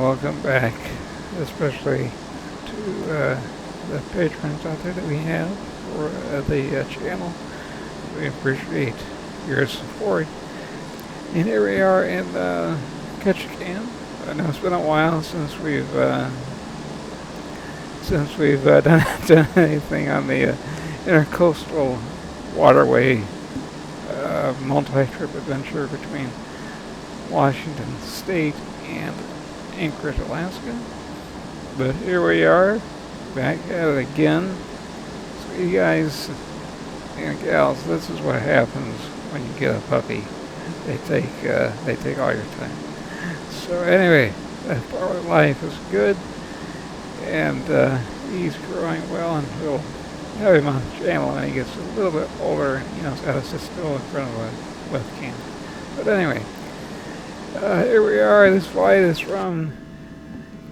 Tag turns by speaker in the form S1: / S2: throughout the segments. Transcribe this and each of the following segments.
S1: welcome back, especially to the patrons out there that we have for the channel. We appreciate your support. And here we are in Ketchikan. I know it's been a while since we've done anything on the intercoastal waterway multi-trip adventure between Washington State and Anchorage, Alaska. But here we are, back at it again. So you guys and gals, this is what happens when you get a puppy. They take all your time. So anyway, that part of life is good, and he's growing well, and we'll have him on the channel when he gets a little bit older. You know, he's got to sit still in front of a webcam. But anyway, here we are. This flight is from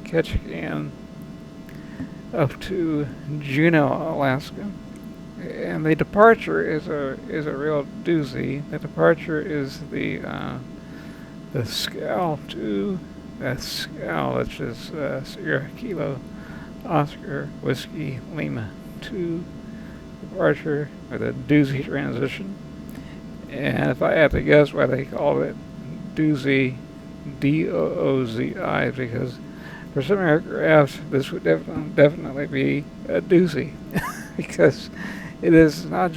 S1: Ketchikan up to Juneau, Alaska, and the departure is a real doozy. The departure is the SCAL 2. That's SCAL, which is Sierra Kilo Oscar Whiskey Lima 2 departure with a doozy transition. And if I had to guess why they called it doozy, D-O-O-Z-I, because for some aircraft this would definitely be a doozy because it is not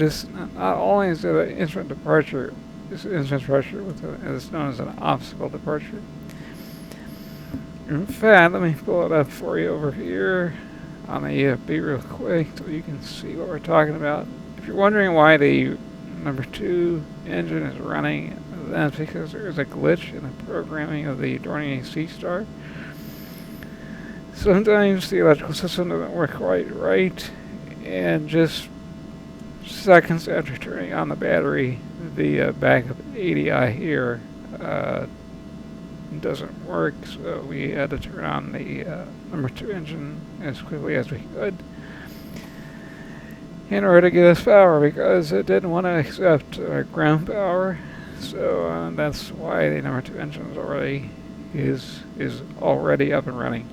S1: only is it an instant departure, it's known as an obstacle departure. In fact, let me pull it up for you over here on the B real quick so you can see what we're talking about. If you're wondering why the number 2 engine is running, that's because there's a glitch in the programming of the Dornier Seastar. Sometimes the electrical system doesn't work quite right, and just seconds after turning on the battery, the backup ADI here doesn't work, so we had to turn on the number 2 engine as quickly as we could in order to get us power, because it didn't want to accept ground power. So that's why the number 2 engine is already up and running.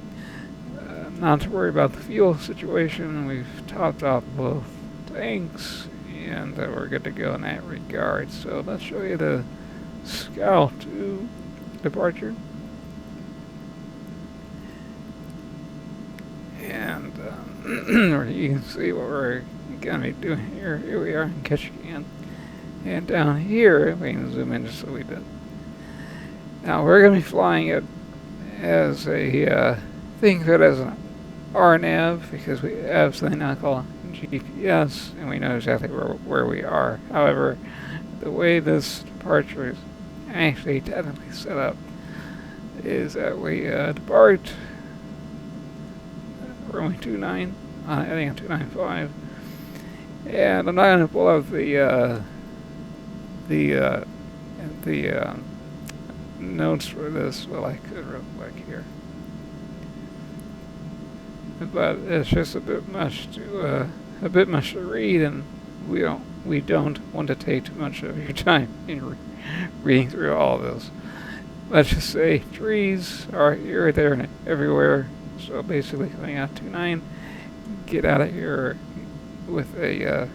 S1: Not to worry about the fuel situation. We've topped off both tanks, and we're good to go in that regard. So let's show you the SCAL 2 departure. And you can see what we're going to be doing here. Here we are in Ketchikan. And down here, we can zoom in just so we did. Now we're going to be flying it as a think of it as an RNAV, because we have something now called GPS, and we know exactly where we are. However, the way this departure is actually technically set up is that we depart runway 29, heading on 295, and I'm not going to pull up the notes for this. Well, I could real quick here, but it's just a bit much to read, and we don't want to take too much of your time in reading through all of this. Let's just say trees are here, there, and everywhere. So basically, coming out 29, get out of here with a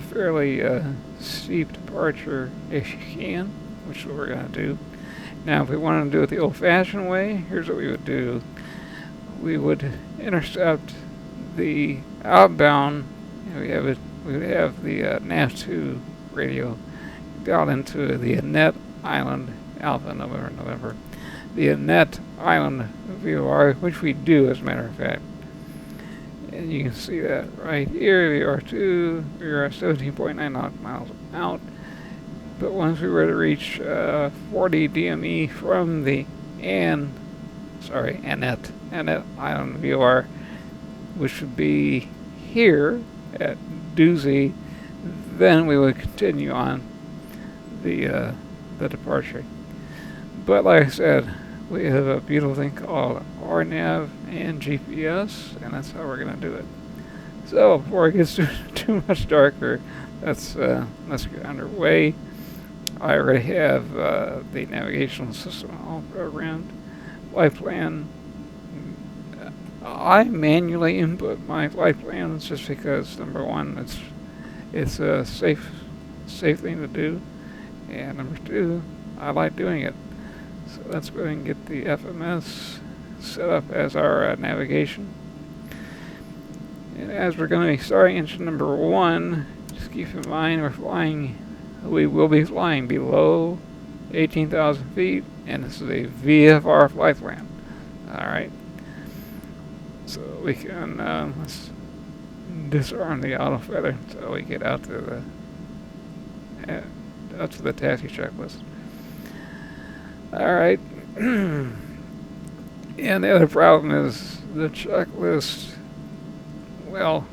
S1: fairly steep departure if you can, which is what we're going to do. Now, if we wanted to do it the old-fashioned way, here's what we would do. We would intercept the outbound. We would have the NAV2 radio dialed into the Annette Island, Alpha November, the Annette Island VOR, which we do, as a matter of fact. And you can see that right here, VR2, we are 17.9 miles out. But once we were to reach 40 DME from the Annette Island VOR, which would be here at Doozy, then we would continue on the departure. But like I said, we have a beautiful thing called RNAV and GPS, and that's how we're going to do it. So before it gets too much darker, let's get underway. I already have the navigational system all programmed. flight plan. I manually input my flight plans just because number one, it's a safe thing to do, and number two, I like doing it. So let's go ahead and get the FMS set up as our navigation. And as we're going to be starting engine number one, just keep in mind we will be flying below 18,000 feet, and this is a VFR flight plan. Alright, so we can let's disarm the auto feather until we get out to the taxi checklist. Alright, and the other problem is the checklist. Well,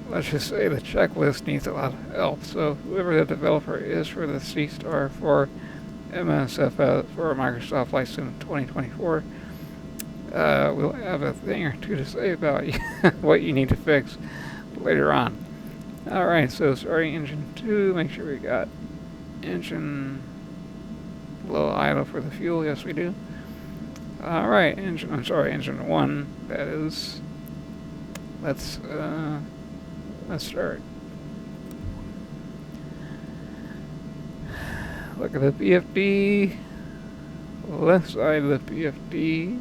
S1: let's just say the checklist needs a lot of help. So whoever the developer is for the Seastar for MSFS for Microsoft Flight Sim 2024, we'll have a thing or two to say about what you need to fix later on. Alright, so starting engine 2, make sure we got engine low idle for the fuel. Yes, we do. Alright, engine 1, that is. Let's start. Look at the PFD. Left side of the PFD.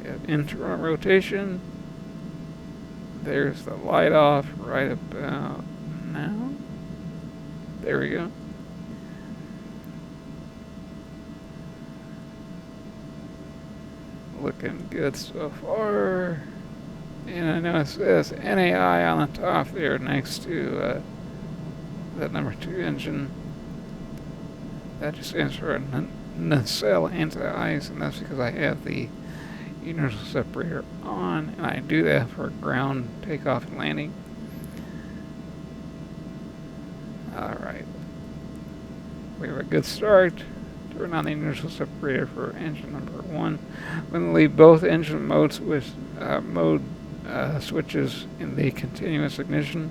S1: We have internal rotation. There's the light off right about now. There we go. Looking good so far. And I know it says NAI on the top there next to that number 2 engine. That just stands for nacelle anti-ice, and that's because I have the universal separator on, and I do that for ground takeoff and landing. Alright. We have a good start. Turn on the universal separator for engine number 1. I'm going to leave both engine modes with switches in the continuous ignition.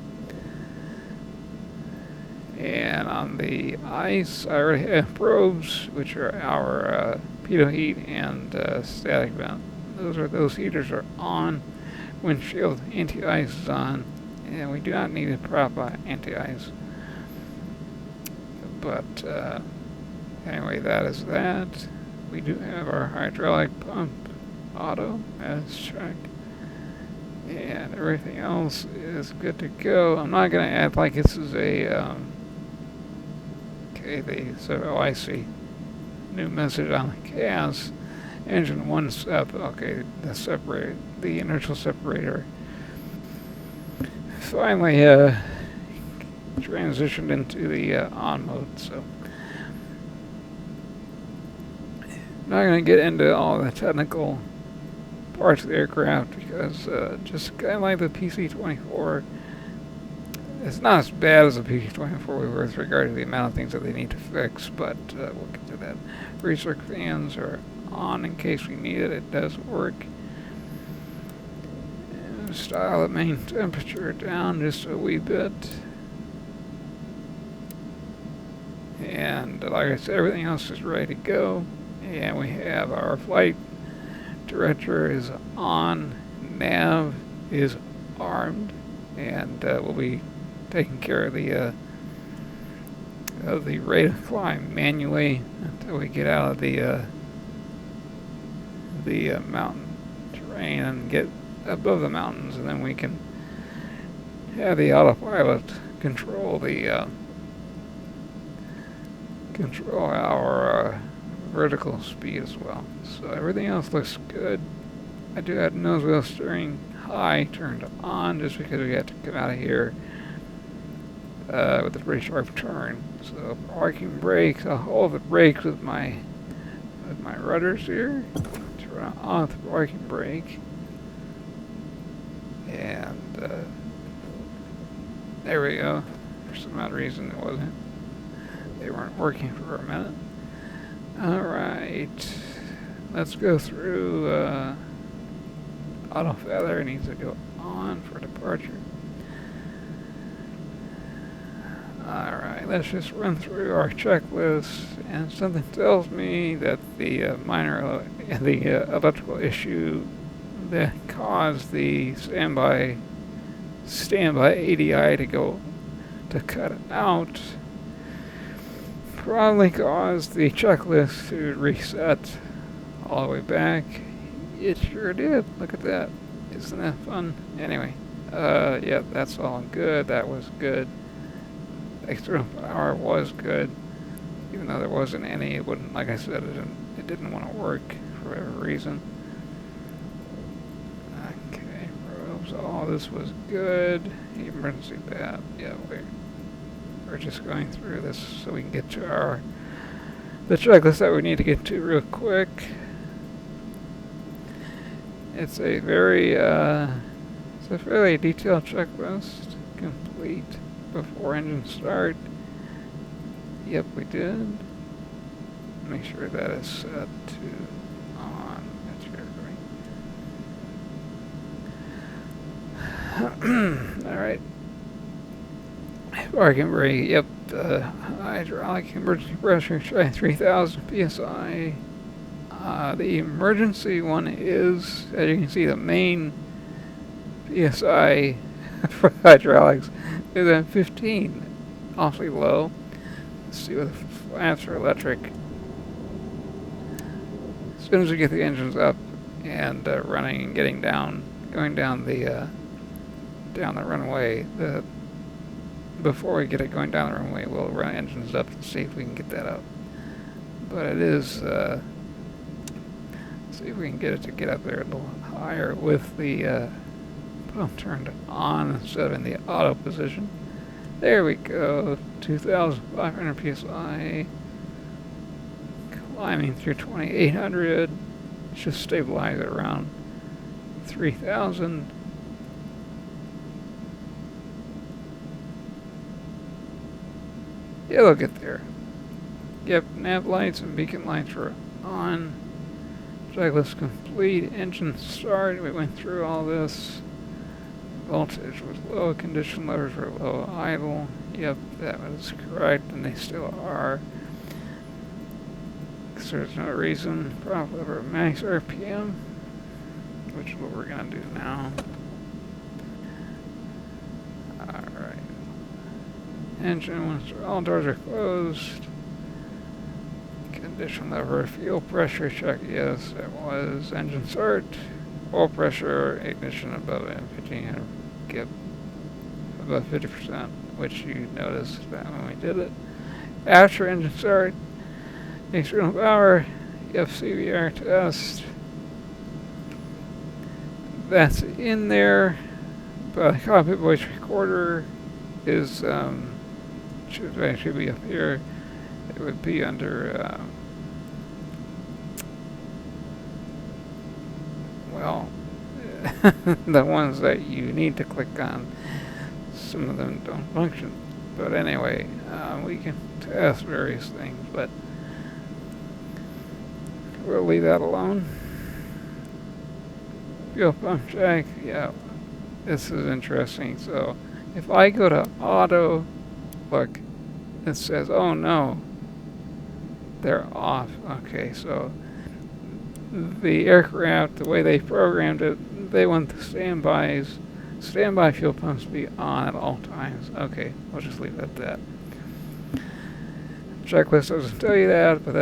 S1: And on the ice, I already have probes, which are our pitot heat and static vent. Those heaters are on. Windshield anti-ice is on, and we do not need a prop anti-ice. But anyway, that is that. We do have our hydraulic pump auto as checked. And everything else is good to go. I'm not going to act like this is a, I see. New message on the CAS. Engine 1 step, okay, the inertial separator finally transitioned into the on mode, so. I'm not going to get into all the technical parts of the aircraft because just kind of like the PC-24, it's not as bad as the PC-24 with regard to the amount of things that they need to fix, but we'll get to that. Recirc fans are on in case we need it. It does work. And style the main temperature down just a wee bit. And like I said, everything else is ready to go. And we have our flight director is on, nav is armed, and we'll be taking care of the rate of climb manually until we get out of the mountain terrain and get above the mountains, and then we can have the autopilot control our vertical speed as well. So everything else looks good. I do have nose wheel steering high turned on just because we had to come out of here with a pretty sharp turn. So parking brakes, I'll hold the brakes with my rudders here. Turn off the parking brake. And there we go. For some odd reason they weren't working for a minute. Alright, let's go through auto feather needs to go on for departure. Alright, let's just run through our checklist, and something tells me that the electrical issue that caused the standby ADI to cut out probably caused the checklist to reset all the way back. It sure did. Look at that. Isn't that fun? Anyway, yeah, that's all good. That was good. External power was good, even though there wasn't any. It wouldn't, like I said, it didn't want to work for whatever reason. Okay, probes. All this was good. Emergency bat. Yeah, we're just going through this so we can get to the checklist that we need to get to real quick. It's a fairly detailed checklist. Complete before engine start. Yep, we did. Make sure that is set to on. That's very Alright. Parking brake, yep. Hydraulic emergency pressure, try 3,000 psi. The emergency one is, as you can see, the main PSI for hydraulics is at 15. Awfully low. Let's see what the flaps for electric. As soon as we get the engines up and running and going down the runway, before we get it going down the runway, we'll run engines up and see if we can get that up. But it is, see if we can get it to get up there a little higher with the pump turned on instead of in the auto position. There we go, 2,500 psi, climbing through 2,800, should stabilize at around 3,000. It'll get there. Yep, nav lights and beacon lights are on. Checklist complete. Engine start. We went through all this. Voltage was low. Condition levels were low. Idle. Yep, that was correct, and they still are. Because there's no reason. Prop lever max RPM, which is what we're going to do now. Alright. Engine, once all doors are closed. Condition lever, fuel pressure check, yes, it was. Engine start, oil pressure, ignition above 1500, get above 50%, which you noticed that when we did it. After engine start, external power, FCVR test. That's in there, but the cockpit voice recorder is should actually be up here. It would be under well, the ones that you need to click on. Some of them don't function, but anyway, we can test various things, but we'll leave that alone. Fuel pump check, yeah, this is interesting. So if I go to auto, look, it says, oh no, they're off. Okay, so the aircraft, the way they programmed it, they want the standby fuel pumps to be on at all times. Okay, we'll just leave it at that. Checklist doesn't tell you that, but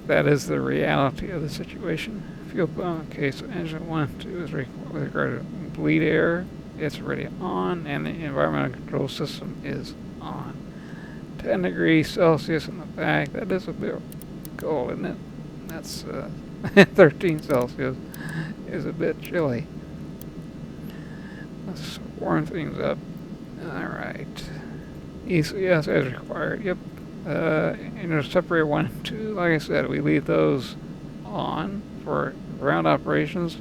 S1: that is the reality of the situation. Fuel pump, okay, so engine 1 and 2 is with regard to bleed air. It's already on, and the environmental control system is on. 10 degrees Celsius in the back. That is a bit cold, isn't it? That's 13 Celsius is a bit chilly. Let's warm things up. Alright. ECS as required. Yep. Separator 1 and 2, like I said, we leave those on for ground operations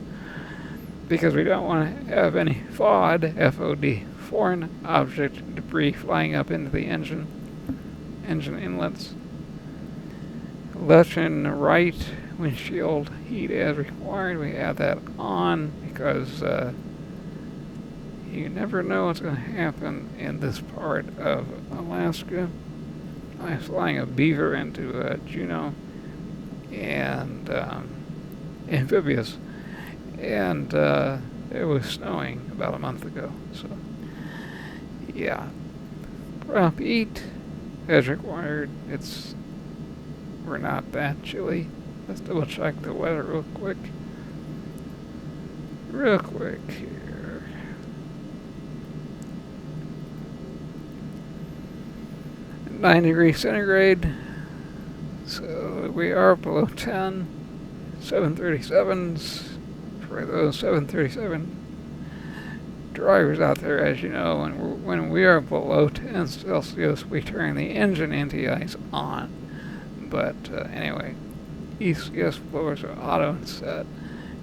S1: because we don't want to have any FOD, F-O-D, foreign object debris flying up into the engine inlets. Left and right windshield heat as required. We add that on because you never know what's going to happen in this part of Alaska. I was flying a Beaver into Juneau, and amphibious, and it was snowing about a month ago. So yeah, prop eat as required. We're not that chilly. Let's double check the weather real quick. Real quick here. (9°C). So we are below 10. 737s. For those 737 drivers out there, as you know, when we are below 10 Celsius, we turn the engine anti-ice on. But anyway, ECS blowers are auto and set.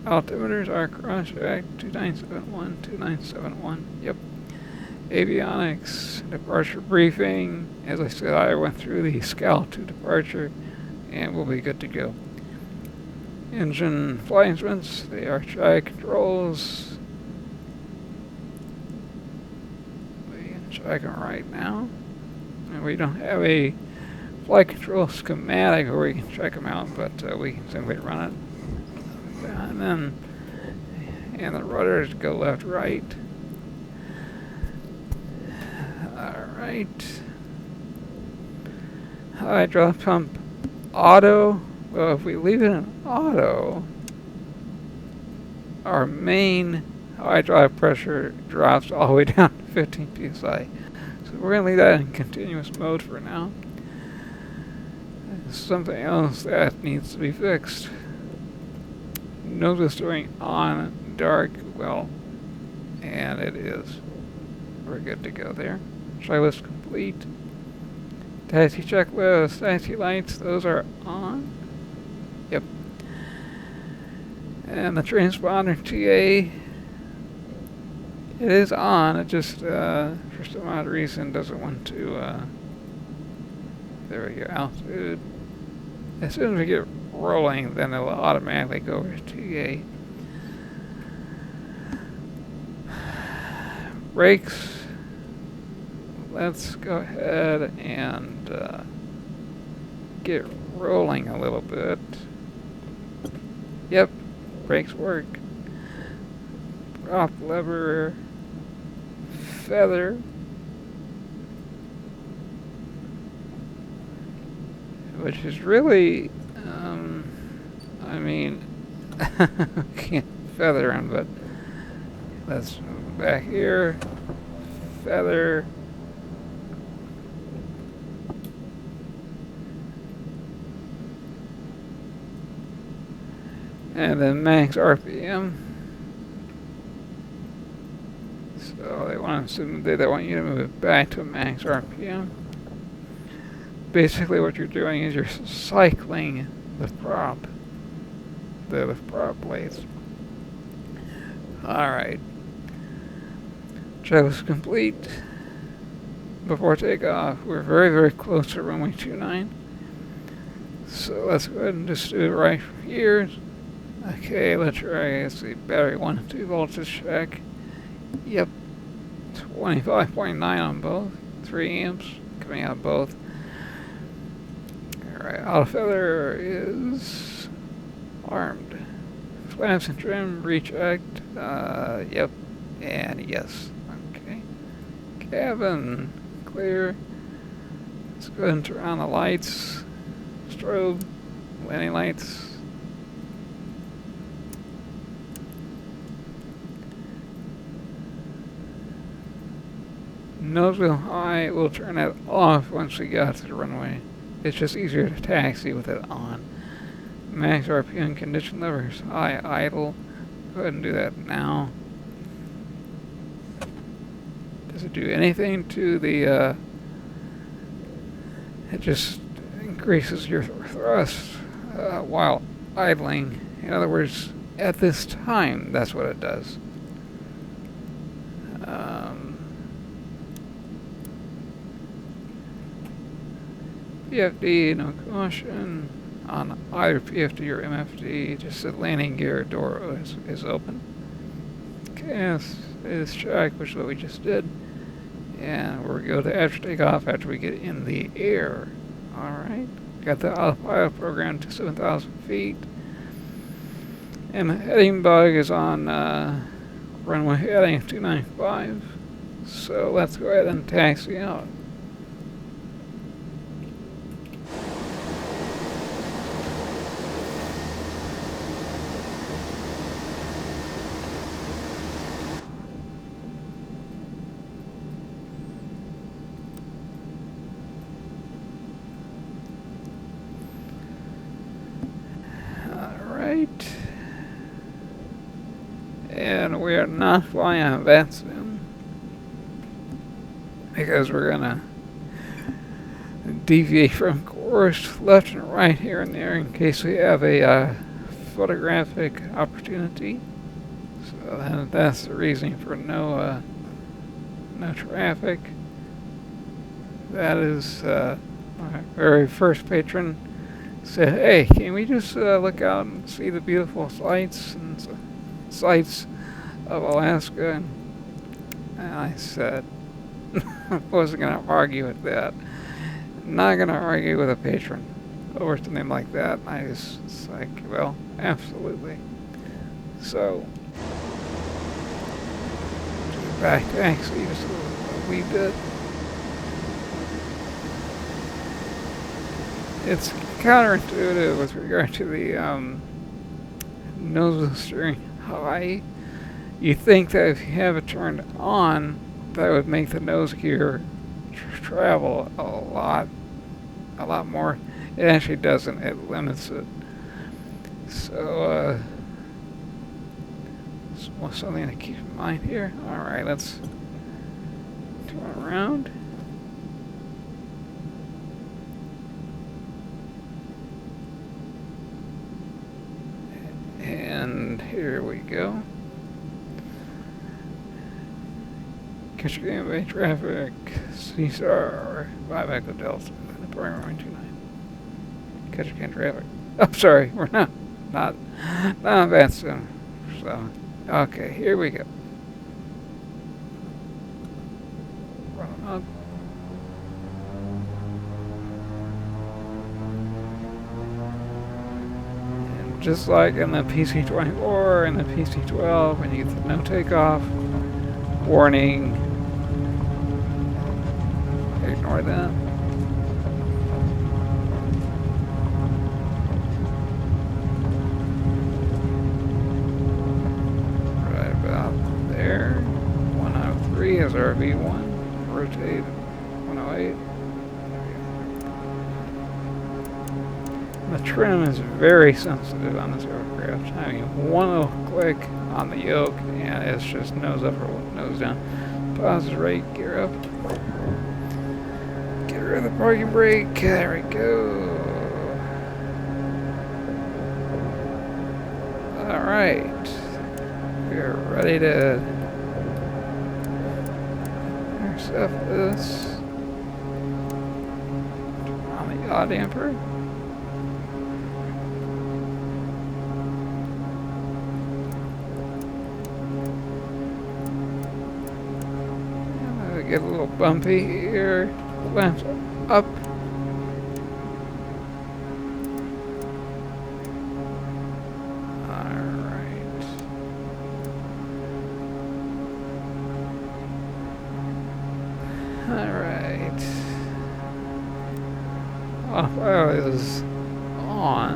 S1: Altimeters are cross-track 2971, 2971. Yep. Avionics, departure briefing. As I said, I went through the scout to departure, and we'll be good to go. Engine flight instruments, they are track controls. We can check them right now. And we don't have a flight control schematic where we can check them out, but we can simply run it. And the rudders go left, right. Alright. Hydraulic pump auto. Well, if we leave it in auto, our main hydraulic pressure drops all the way down to 15 psi. So we're going to leave that in continuous mode for now. Something else that needs to be fixed. Notice doing on dark, well, and it is. We're good to go there. Checklist complete. Taxi checklist, taxi lights, those are on. Yep. And the transponder TA, it is on. It just, for some odd reason, doesn't want to, there we go, altitude. As soon as we get rolling, then it'll automatically go over to TA. Brakes. Let's go ahead and get rolling a little bit. Yep, brakes work. Prop lever, feather. Which is really, I mean, can't feather him, but let's move back here. Feather. And then max RPM. So they want you to move it back to max RPM. Basically what you're doing is you're cycling the prop. The prop blades. Alright. Checklist complete. Before takeoff, we're very, very close to runway 29. So let's go ahead and just do it right from here. Okay, let's try the battery 1 and 2 voltage check. Yep, 25.9 on both, 3 amps coming out both. Alright, auto feather is armed. Flaps and trim rechecked. Yep, and yes. Okay. Cabin clear. Let's go ahead and turn on the lights. Strobe, landing lights. Nose wheel high, we'll turn that off once we get to the runway. It's just easier to taxi with it on. Max RPM condition levers high idle. Go ahead and do that now. Does it do anything to the, it just increases your thrust while idling. In other words, at this time, that's what it does. PFD, no caution on either PFD or MFD, just the landing gear door is open. Gas is checked, which is what we just did. And we'll go to after takeoff after we get in the air. Alright. Got the autopilot program to 7,000 feet. And the heading bug is on runway heading 295. So let's go ahead and taxi out. And we are not flying on that soon because we're gonna deviate from course left and right here and there in case we have a photographic opportunity. So that's the reason for no traffic. That is my very first patron said, "Hey, can we just look out and see the beautiful sights of Alaska?" And I said, I wasn't going to argue with that. Not going to argue with a patron over something like that. I just, it's like, well, absolutely. So, back to actually just a wee bit. It's counterintuitive with regard to the nose steering high. You think that if you have it turned on, that would make the nose gear travel a lot more. It actually doesn't. It limits it. So, something to keep in mind here. All right, let's turn around. And here we go. Ketchikan Bay traffic, Seastar, 5 Echo Delta, primary 29. Ketchikan traffic. I'm sorry, we're not that soon. So, okay, here we go. Run up. And just like in the PC-24 and the PC-12, when you get the no takeoff warning, ignore that. Right about there. 103 is our V1. Rotate 108. The trim is very sensitive on this aircraft. I mean, one little click on the yoke and it's just nose up or nose down. Pause the rate, gear up. Get rid of the parking brake. There we go. Alright. We're ready to intercept this on the yaw damper. Get a little bumpy here. Left up. Alright. Alright. Autopilot is on.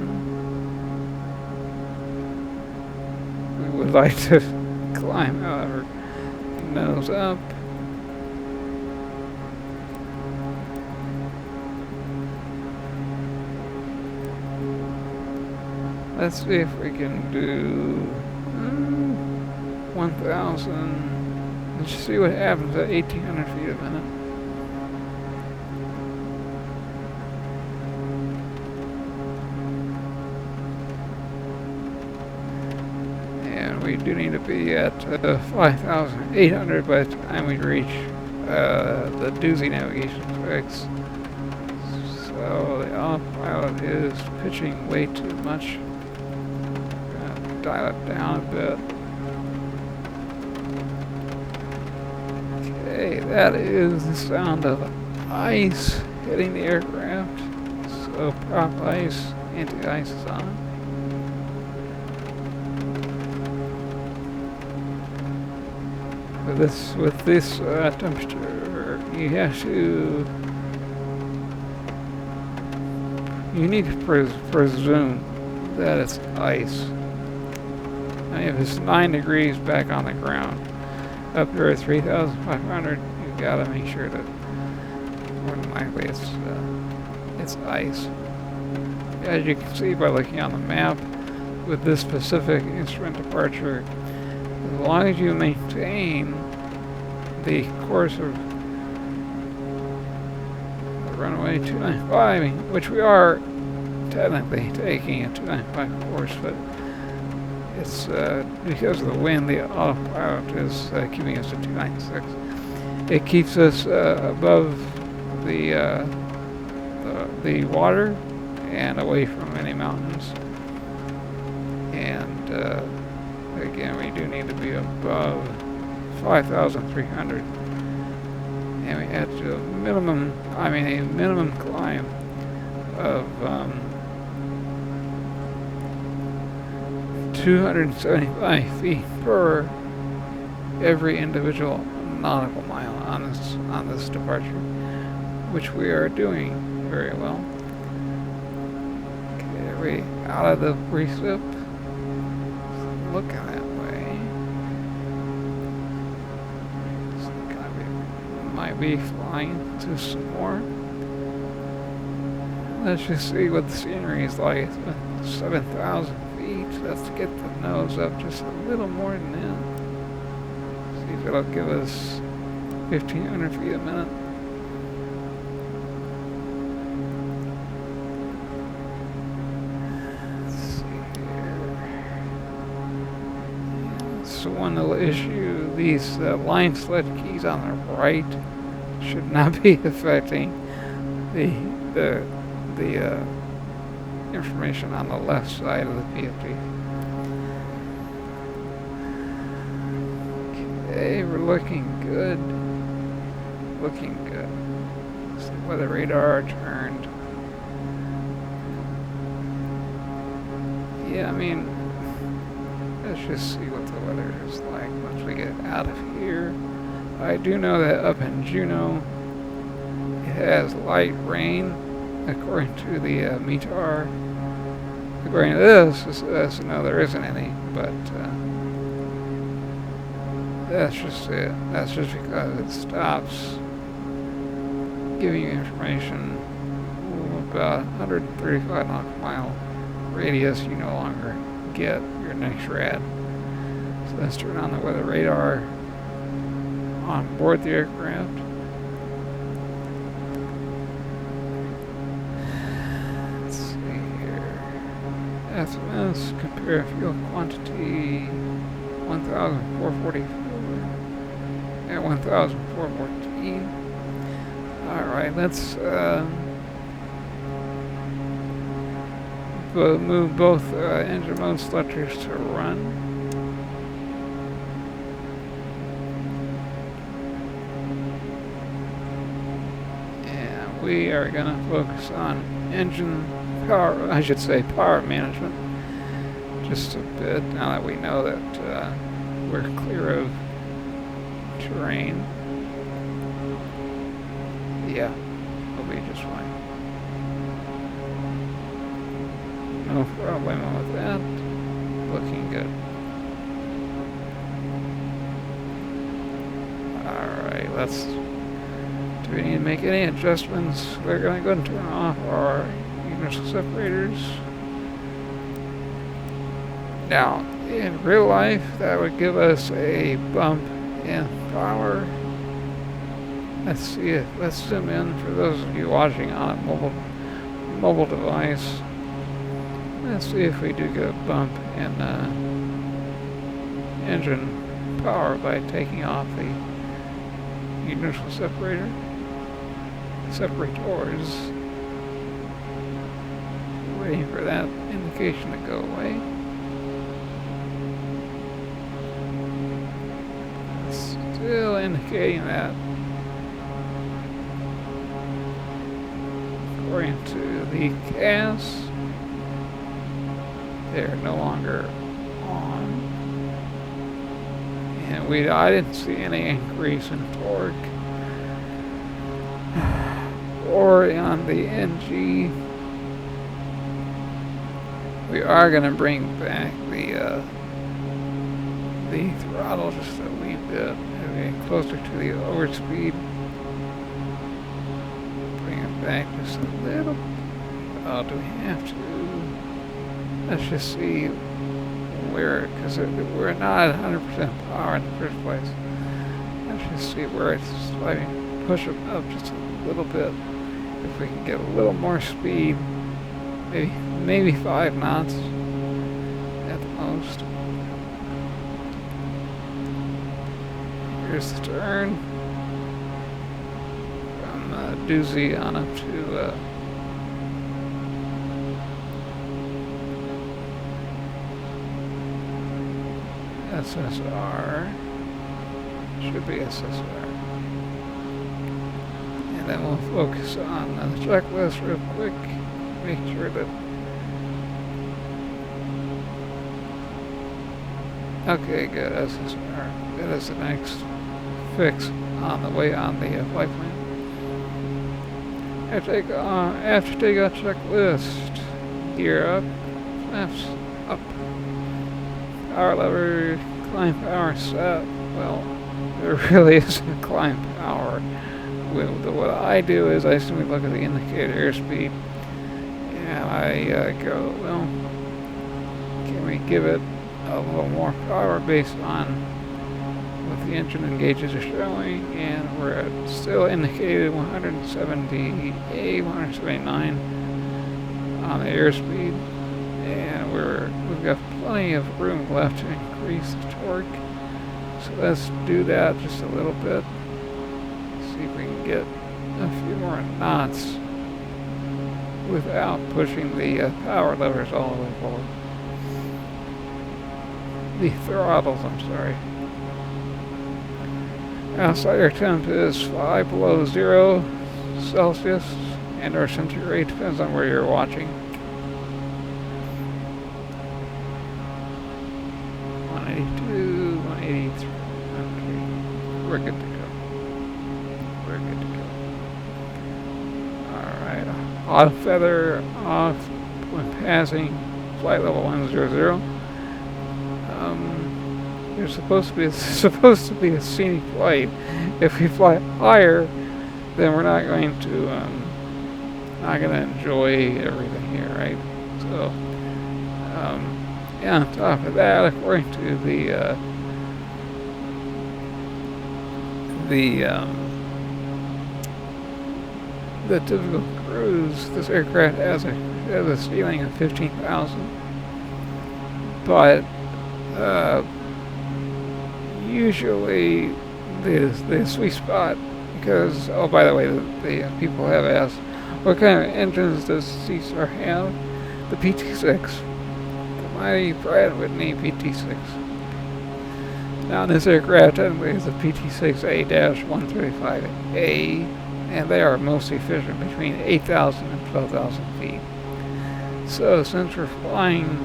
S1: We would like to climb, however, nose up. Let's see if we can do 1,000. Let's see what happens at 1,800 feet a minute. And we do need to be at 5,800 by the time we reach the doozy navigation fix. So the autopilot is pitching way too much. Dial it down a bit. Okay, that is the sound of ice hitting the aircraft. Asobo prop ice, anti-ice is on. With this temperature, you need to presume that it's ice. I mean, if it's 9 degrees back on the ground, up here at 3,500, you gotta make sure that more than likely it's ice. As you can see by looking on the map, with this specific instrument departure, as long as you maintain the course of the runway 295, which we are technically taking a 295 course, but it's because of the wind, the autopilot is keeping us at 296. It keeps us above the water and away from any mountains. And again, we do need to be above 5,300. And we had to do a minimum climb of 275 feet per every individual nautical mile on this departure, which we are doing very well. Okay, are we out of the precip? Looking that way. So might be flying to some more. Let's just see what the scenery is like. 7,000 feet. Let's get the nose up just a little more than that. See if it'll give us 1,500 feet a minute. So one little issue, these line sled keys on the right should not be affecting the information on the left side of the PFD. Okay, we're looking good. Looking good. So the weather radar turned. Yeah, I mean, let's just see what the weather is like once we get out of here. I do know that up in Juneau, it has light rain, according to the METAR. According to this, no, there isn't any, but that's just it. That's just because it stops giving you information about 135 nautical mile radius. You no longer get your next rad. So let's turn on the weather radar on board the aircraft. Let's see here. SMS, compare fuel quantity 1,444 and 1,414. Alright, let's move both engine mode selectors to run. And we are going to focus on engine power, I should say power management, just a bit now that we know that we're clear of terrain. Yeah, we'll be just fine. No problem with that. Looking good. Alright, do we need to make any adjustments? We're going to go and turn off our universal separators. Now, in real life, that would give us a bump in power. Let's see it. Let's zoom in for those of you watching on a mobile device. Let's see if we do get a bump in engine power by taking off the universal separators. Waiting for that indication to go away. Still indicating that. Of according to the CAS. They're no longer on. And I didn't see any increase in torque or on the NG. We are going to bring back the throttle just a wee bit, maybe closer to the overspeed. Bring it back just a little. Oh, do we have to? Let's just see where, because we're not at 100% power in the first place. Let's just see where it's sliding. Push it up just a little bit. If we can get a little more speed, maybe 5 knots at the most. Here's the turn from Doozy on up to SSR. Should be SSR. And then we'll focus on the checklist real quick. Make sure that... Okay, good. SSR. That is the next fix on the way on the flight plan. After take out checklist, gear up, flaps up, power lever, climb power set. Well, there really isn't climb power. What I do is I simply look at the indicator airspeed and I go, well, can we give it a little more power based on what the engine engages are showing? And we're at still indicated 178, 179 on the airspeed, and we've got plenty of room left to increase the torque. So let's do that just a little bit. See if we can get a few more knots without pushing the power levers all the way forward. The throttles, I'm sorry. Outside air temp is 5 below 0 Celsius and or centigrade, depends on where you're watching. 182, 183. Okay, we're good to go. We're good to go. Alright, auto feather off when passing flight level 100. There's supposed to be a scenic flight. If we fly higher, then we're not going to enjoy everything here, right? So, yeah. On top of that, according to the typical cruise, this aircraft has a ceiling of 15,000, but usually the sweet spot, because, oh, by the way, the people have asked, what kind of engines does Seastar have? The PT6, the mighty Pratt Whitney PT6. Now, this aircraft technically is a PT6A-135A, and they are most efficient between 8,000 and 12,000 feet. So, since we're flying,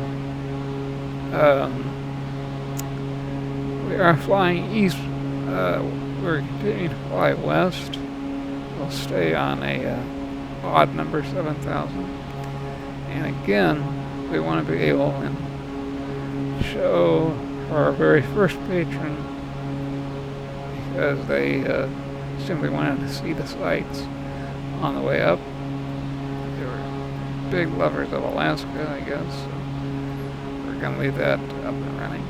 S1: we are flying east, we're continuing to fly west. We'll stay on a odd number, 7,000. And again, we want to be able to show our very first patron, because they simply wanted to see the sights on the way up. They were big lovers of Alaska, I guess. So we're going to leave that up and running.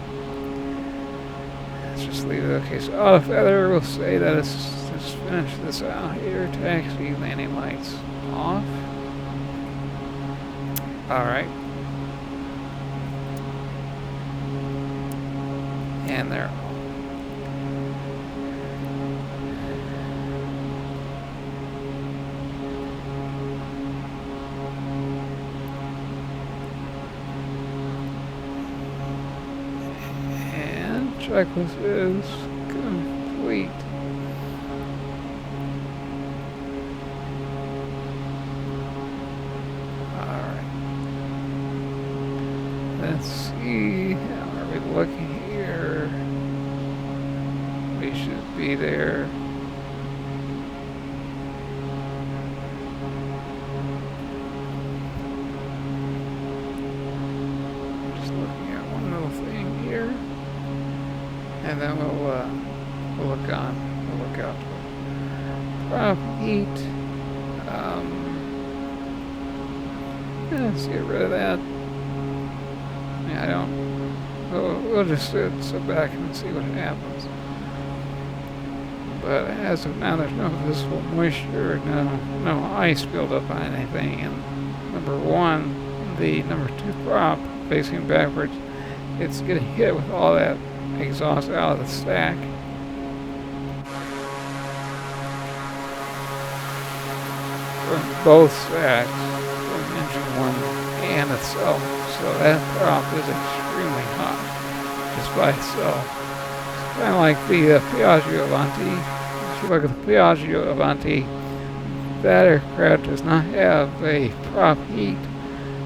S1: Let's just leave it. Okay, so auto feather will say that let's finish this out here. Taxi landing lights off. Alright. And they're off. And checklist is complete. Let's see. How are we looking here? We should be there. Just looking at one little thing here, and then we'll look on. We'll look out. Prop heat. Let's get rid of that. Yeah, I don't. We'll just sit back and see what happens. But as of now, there's no visible moisture, no ice buildup on anything. And number one, the number 2 prop facing backwards, it's getting hit with all that exhaust out of the stack. From both stacks, from engine 1 and itself. So that prop is extremely hot just by itself. Kind of like the Piaggio Avanti. If you look at the Piaggio Avanti, that aircraft does not have a prop heat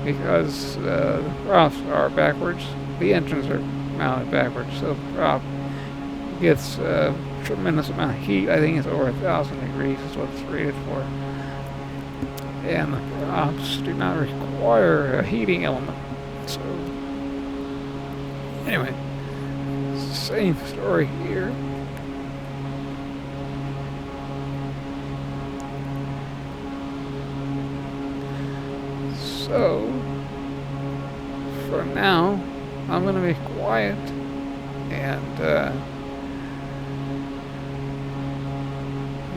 S1: because the props are backwards. The engines are mounted backwards, so the prop gets a tremendous amount of heat. I think it's over 1,000 degrees is what it's rated for. And the props do not require a heating element. So, anyway. Same story here. So, for now, I'm going to be quiet and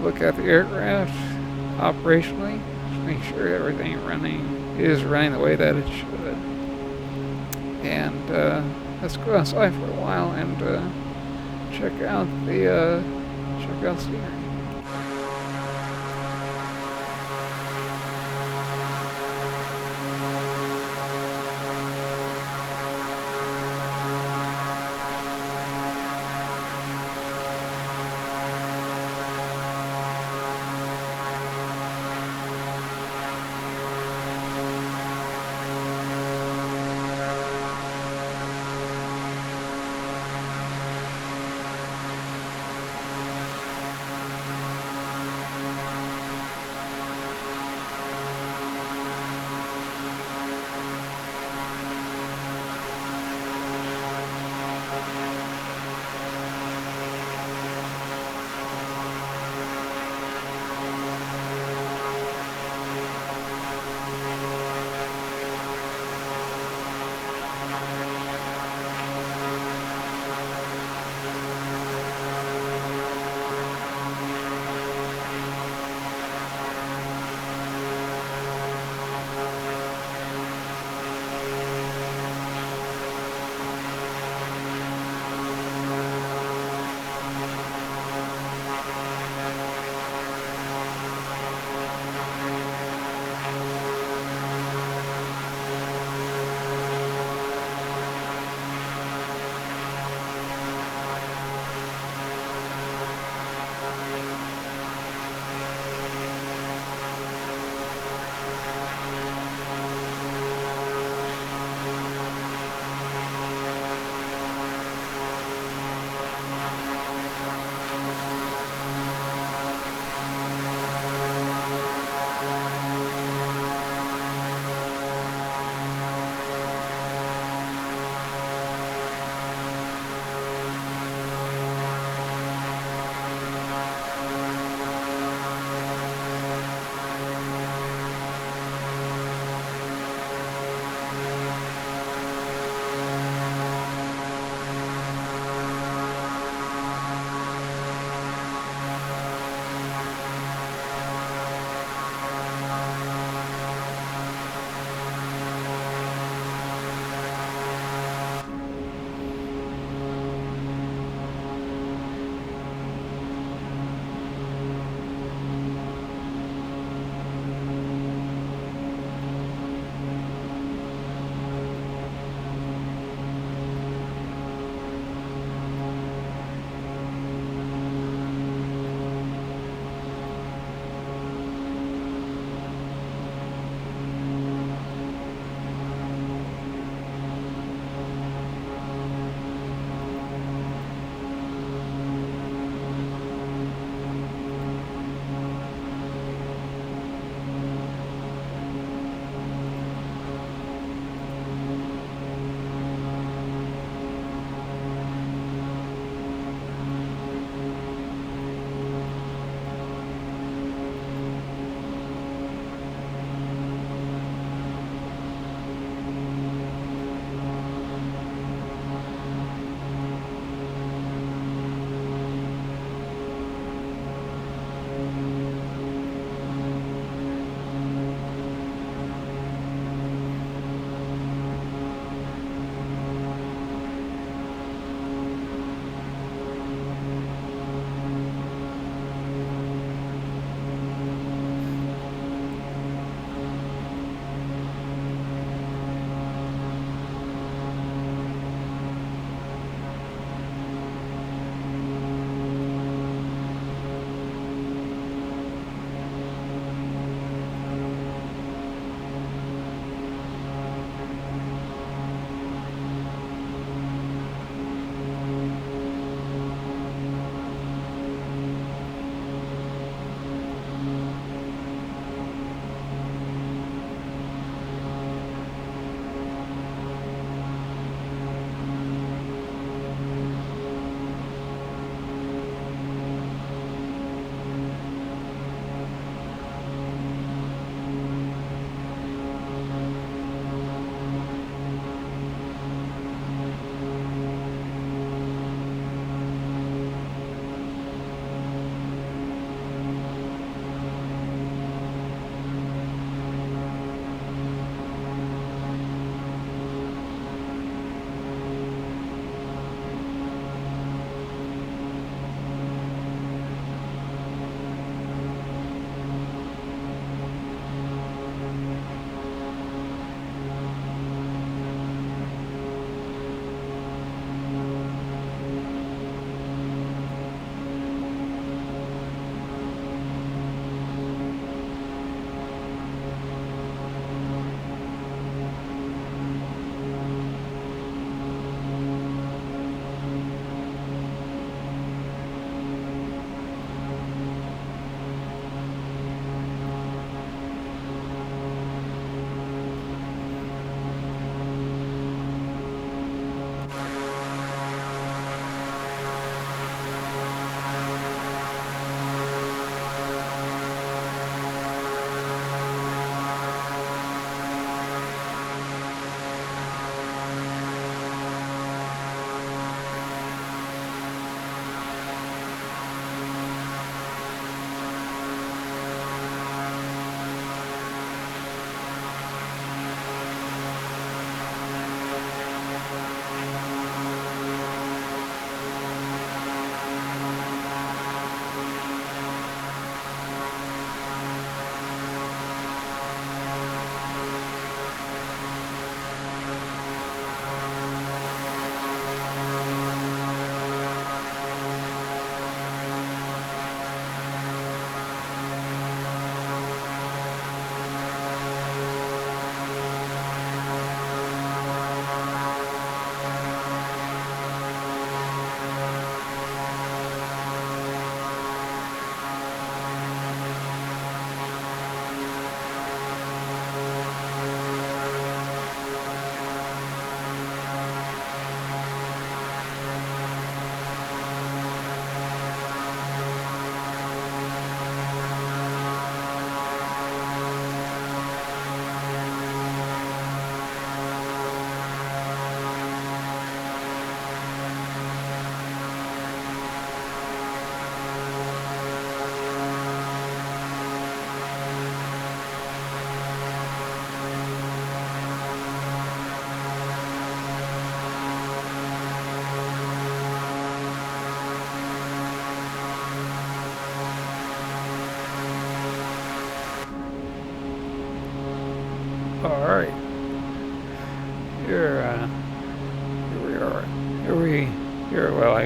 S1: look at the aircraft operationally, just make sure everything is running the way that it should. And let's go outside for a while and check out the scenery.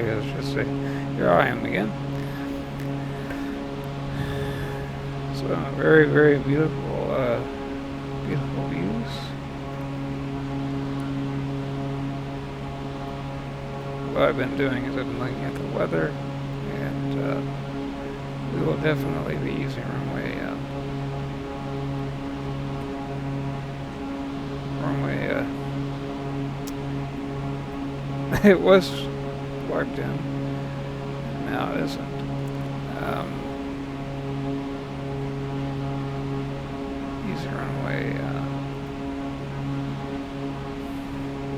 S1: I should say. Here I am again. So very, very beautiful, beautiful views. What I've been doing is I've been looking at the weather, and we will definitely be using runway it was plugged in, now it isn't. Using runway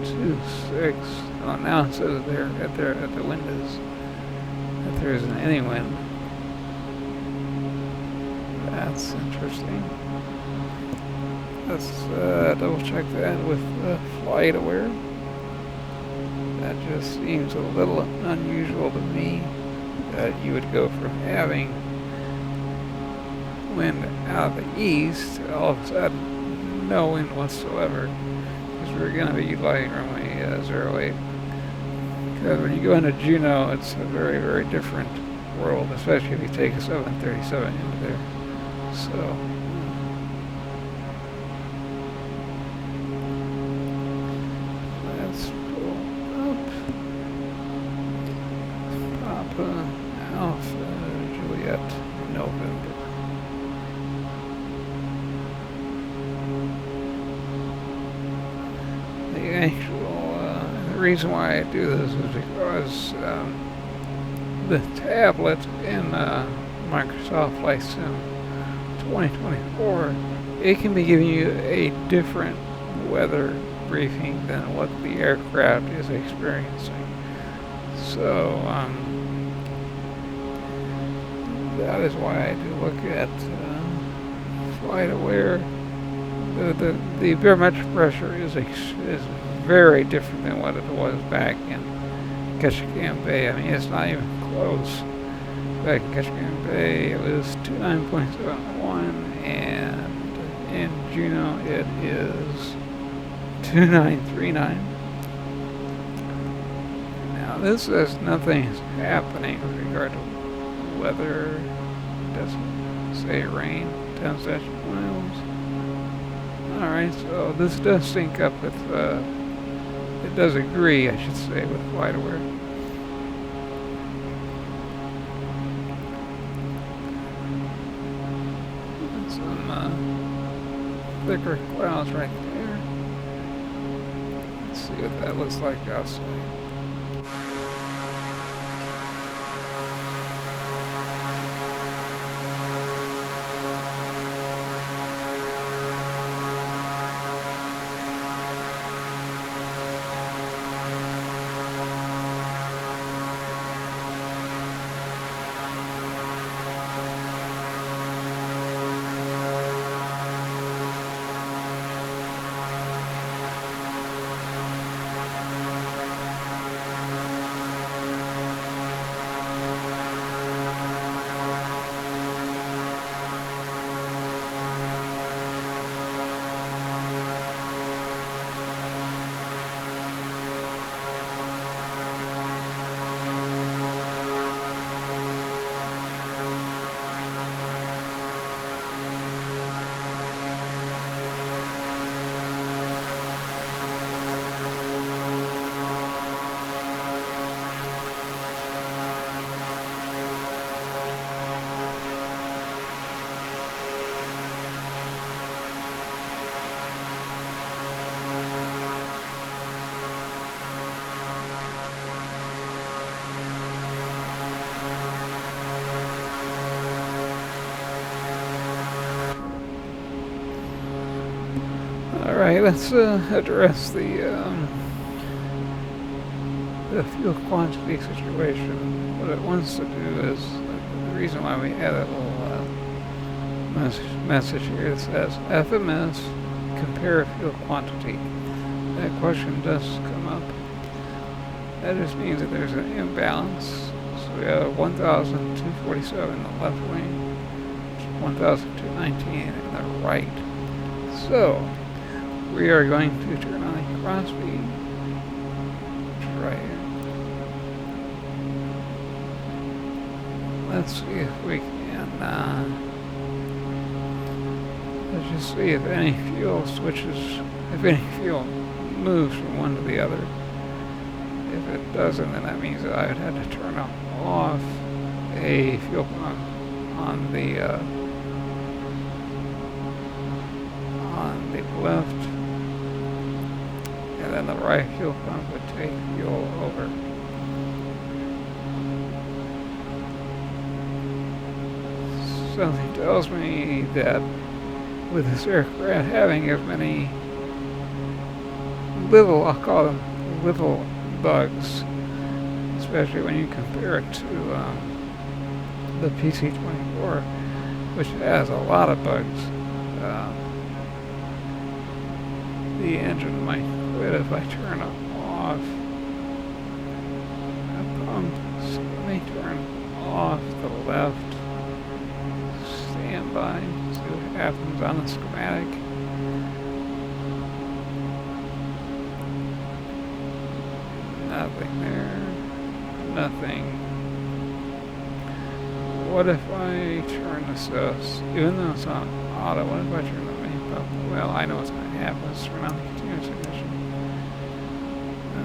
S1: 26. Oh, now it says there at the windows that there isn't any wind. That's interesting. Let's double check that with flight aware. That just seems a little unusual to me, that you would go from having wind out of the east to all of a sudden no wind whatsoever, because we're going to be utilizing runway 08. Because when you go into Juneau, it's a very, very different world, especially if you take a 737 into there. So let's pull up Papa Alpha Juliet November. The actual the reason why I do this is because the tablet in Microsoft Flight Sim 2024, it can be giving you a different weather briefing than what the aircraft is experiencing. So that is why I do look at flight aware. The barometric pressure is very different than what it was back in Ketchikan Bay. I mean, it's not even close. Back in Ketchikan Bay, it was 29.71, and in Juneau, it is 2939. Now, this says nothing is happening with regard to weather. It doesn't say rain, 10 statute miles. Alright, so this does sync up with, it does agree, I should say, with flight aware. Thicker clouds right there. Let's see what that looks like outside. Alright, let's address the fuel quantity situation. What it wants to do is, the reason why we had a little message here that says FMS, compare fuel quantity. That question does come up. That just means that there's an imbalance. So we have 1,247 in the left wing, 1,219 in the right. So we are going to turn on the cross speed, which is right here. let's see if we can, let's just see if any fuel switches, if any fuel moves from one to the other. If it doesn't, then that means that I would have to turn off a fuel pump on the left, and then the right fuel pump would take fuel over. Something tells me that with this aircraft having as many little, I'll call them little bugs, especially when you compare it to the PC-24, which has a lot of bugs. The engine might quit if I turn it off. So let me turn off the left. Stand by, see what happens on the schematic. Nothing there. Nothing. What if I turn this even though it's on auto, what if I turn the main pump? Well, I know what's going to happen. Let's turn on the continuous ignition.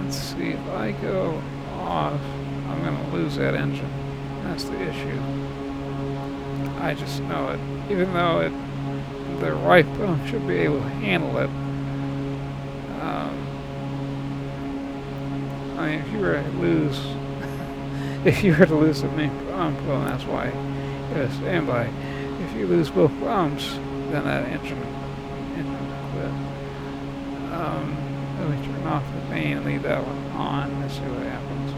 S1: Let's see, if I go off, I'm going to lose that engine. That's the issue. I just know it. Even though the right pump should be able to handle it. I mean, if you were to lose, if you were to lose the main pump, well, that's why you gotta stand by. If you lose both pumps, then that engine will quit. Let me turn off the main and leave that one on and see what happens.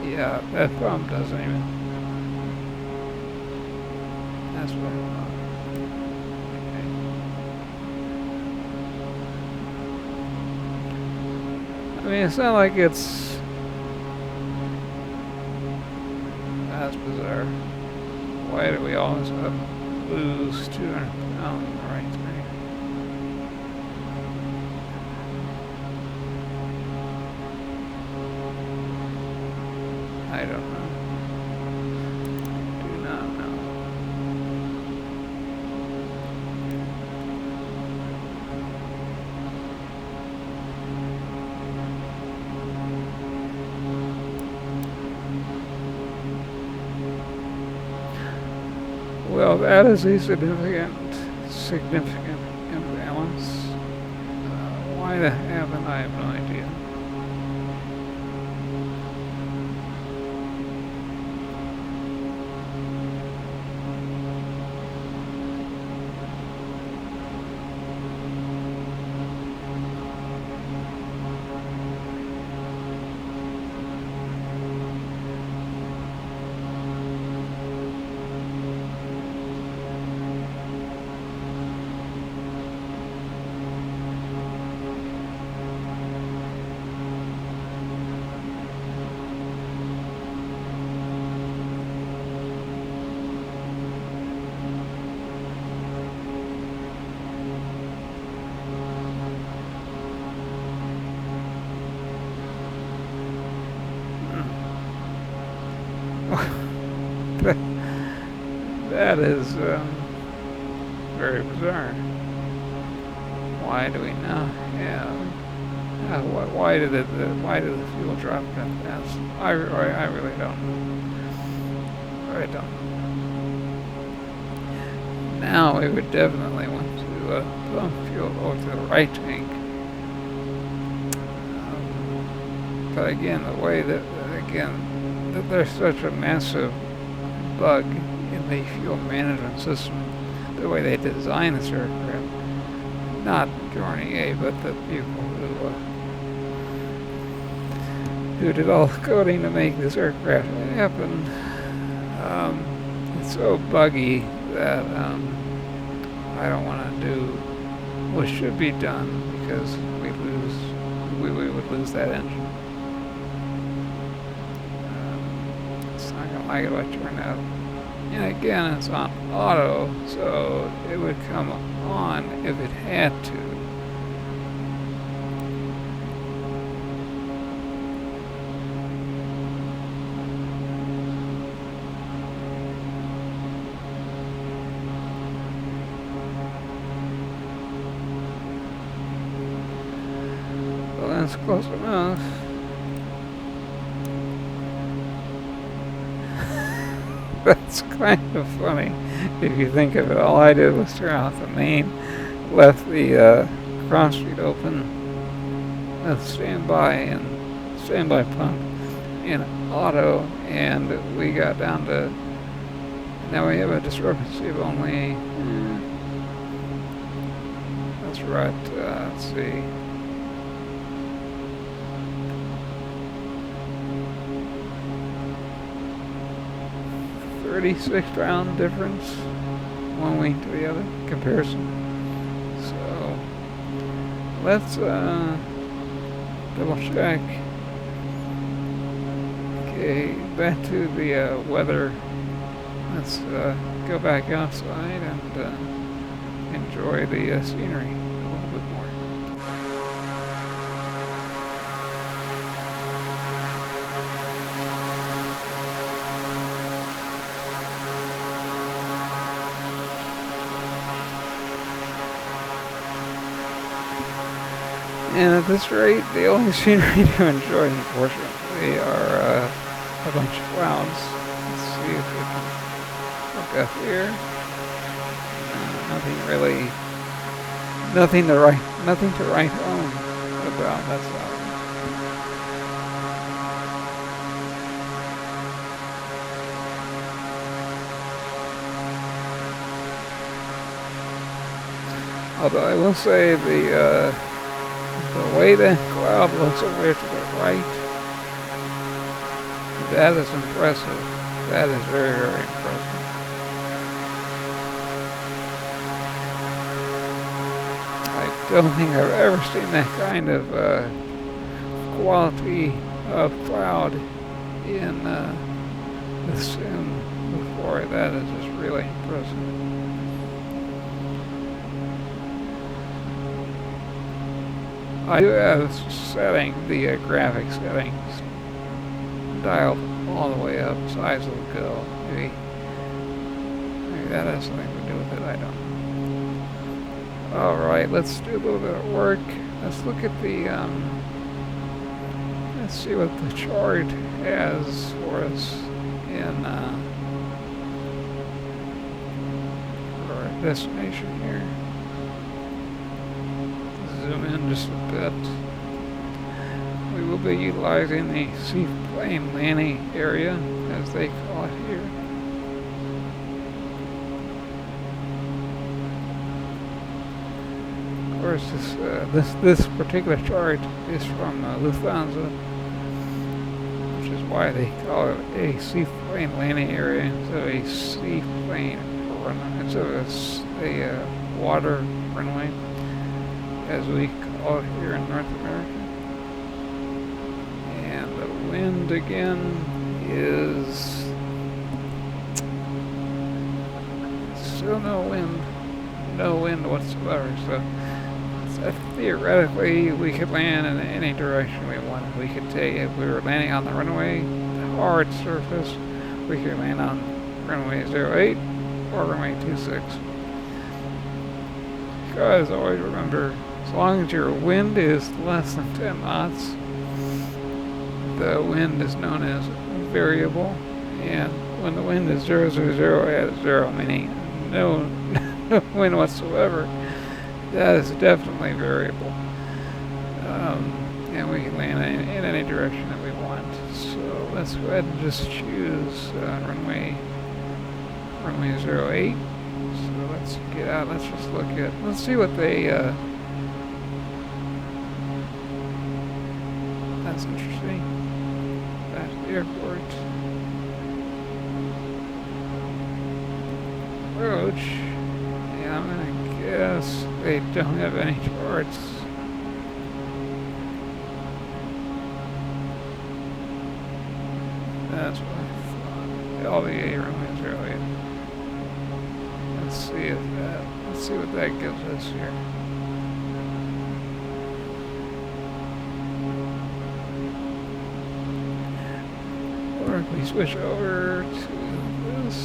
S1: Yeah, that pump doesn't even. That's what I thought. I mean, it's not like it's. That's bizarre. Why do we always lose 200 pounds in the right thing? I don't know. Do not know. Well, that is a significant imbalance. Why that happened, I have no idea. That is very bizarre. Why do we now have? Why did the fuel drop that fast? I really don't know. I don't know. Now we would definitely want to pump fuel over to the right tank. But again, the way that there's such a massive bug in the fuel management system, the way they design this aircraft, not Dornier, but the people who did all the coding to make this aircraft happen. It's so buggy that I don't want to do what should be done because we would lose that engine. It's not gonna like it if I turn that. And again, it's on auto, so it would come on if it had to. That's close enough. That's kind of funny if you think of it. All I did was turn off the main, left the cross street open, standby pump in auto, and we got down to, now we have a discrepancy of only, that's right, let's see, 36 round difference, one wing to the other, comparison. So, let's double check. Okay, back to the weather. Let's go back outside and enjoy the scenery a little bit more. And at this rate, the only scenery to enjoy, unfortunately, are a bunch of clouds. Let's see if we can look up here. Nothing really, nothing to write home about. That's all. Although I will say the way the cloud looks over to the right, that is impressive. That is very, very impressive. I don't think I've ever seen that kind of quality of cloud in the sim before. That is just really impressive. I do have the graphic settings dialed all the way up, size will go. Maybe that has something to do with it, I don't know. Alright, let's do a little bit of work. Let's look at the, let's see what the chart has for us in, for our destination here. Zoom in just a bit. We will be utilizing the Seaplane landing area, as they call it here. Of course, this particular chart is from Lufthansa, which is why they call it a seaplane landing area instead of a seaplane runway, instead of a water runway, as we call it here in North America. And the wind again is still no wind whatsoever. So theoretically, we could land in any direction we wanted. We could take, if we were landing on the runway, the hard surface, we could land on runway 08 or runway 26. Guys, always remember, as long as your wind is less than 10 knots, the wind is known as variable, and when the wind is 000 at 0, meaning no wind whatsoever, that is definitely variable. And we can land in any direction that we want. So let's go ahead and just choose runway 08. So let's get out, let's just look at, let's see what they, that's interesting. That's the airport. Approach. Yeah, I'm gonna guess they don't have any charts. That's what I thought. LVA runway 08. Let's see what that gives us here. Or if we switch over to this.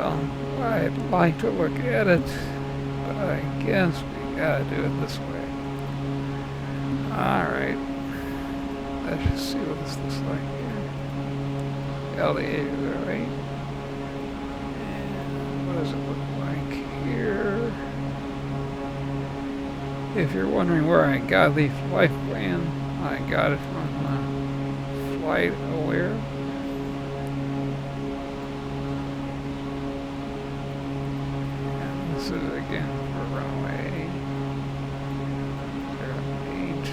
S1: Well, I'd like to look at it, but I guess we gotta do it this way. Alright. Let's just see what this looks like here. LDA 08. And what does it look like here? If you're wondering where I got the flight plan, I got it from Flight Aware. And this is again for runway 08.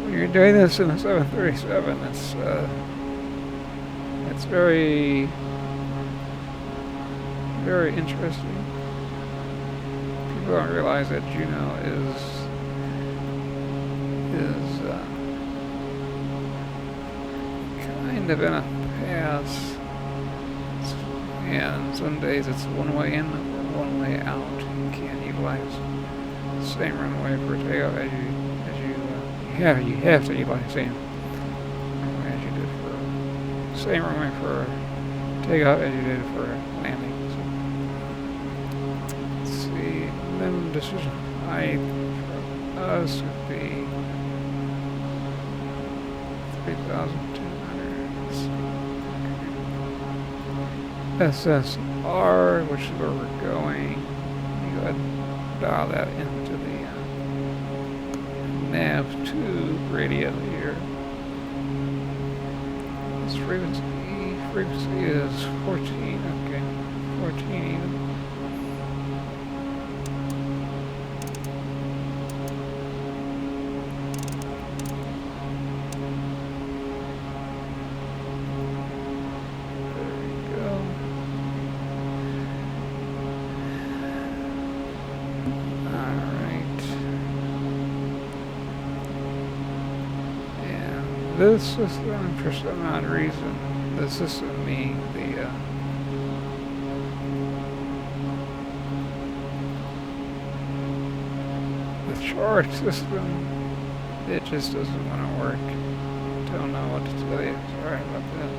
S1: When you're doing this in a 737, it's very, very interesting. People don't realize that Juneau is kind of in a pass, and some days it's one way in or one way out. You can't utilize the same runway for takeoff as you have to utilize the same runway as you did for same runway for takeoff as you did for landing. So, let's see. Minimum decision height for us would be 3,200. SSR, which is where we're going. You go ahead and dial that into the nav2 radio here. This frequency is 14. Okay, 14 even. This system, for some odd reason, the system being the chart system, it just doesn't want to work. Don't know what to tell you. Sorry about that.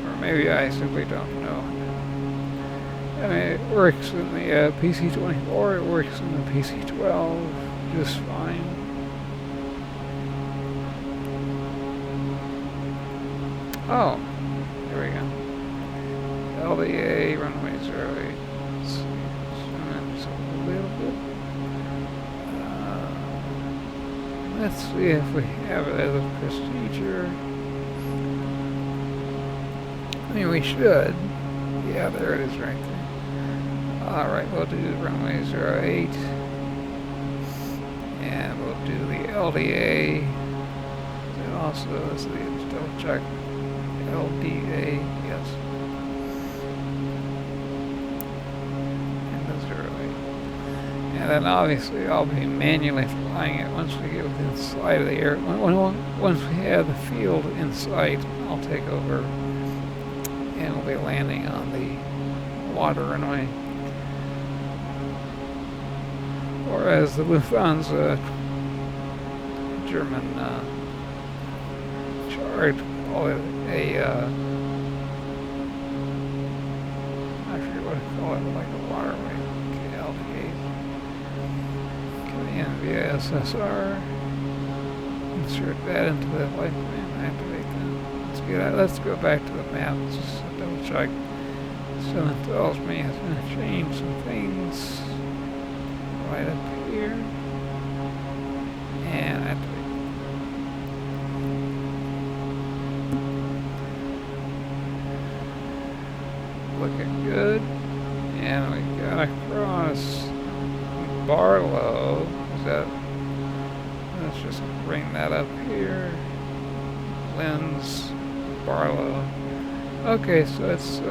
S1: Or maybe I simply don't know. I mean, it works in the PC-24, it works in the PC-12 just fine. Oh, here we go. LDA runway 08. Let's see, zoom in just a little bit. Let's see if we have it as a procedure. I mean, we should. Yeah, there it is right there. Alright, we'll do runway 08. And we'll do the LDA. And also, let's see, just double check. LDA, yes. And the 08. And then obviously I'll be manually flying it once we get within sight of the air. Once we have the field in sight, I'll take over and we'll be landing on the water runway. Or as the Lufthansa German chart call it, I forget what to call it, like a waterway. Okay, LDA. Okay, via SSR. Insert that into the flight plan. Activate that. Let's go back to the map. Let's just double check. So it tells me it's going to change some things right up here. And activate. Looking good. And we got across Barlow. Let's just bring that up here. Lens, Barlow. Okay, so it's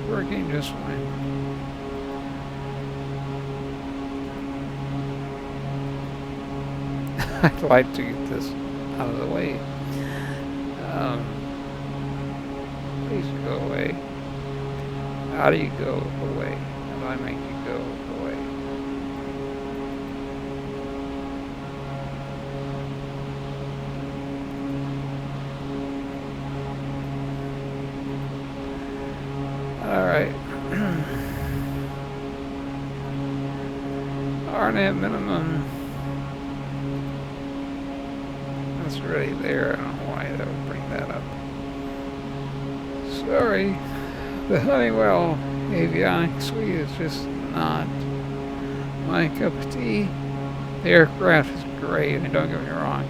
S1: working just fine. I'd like to get this out of the way. Please go away. How do you go away? How do I make you go away? Coordinate minimum. That's already there. I don't know why that would bring that up. Sorry. The Honeywell avionics suite is just not my cup of tea. The aircraft is great, and don't get me wrong.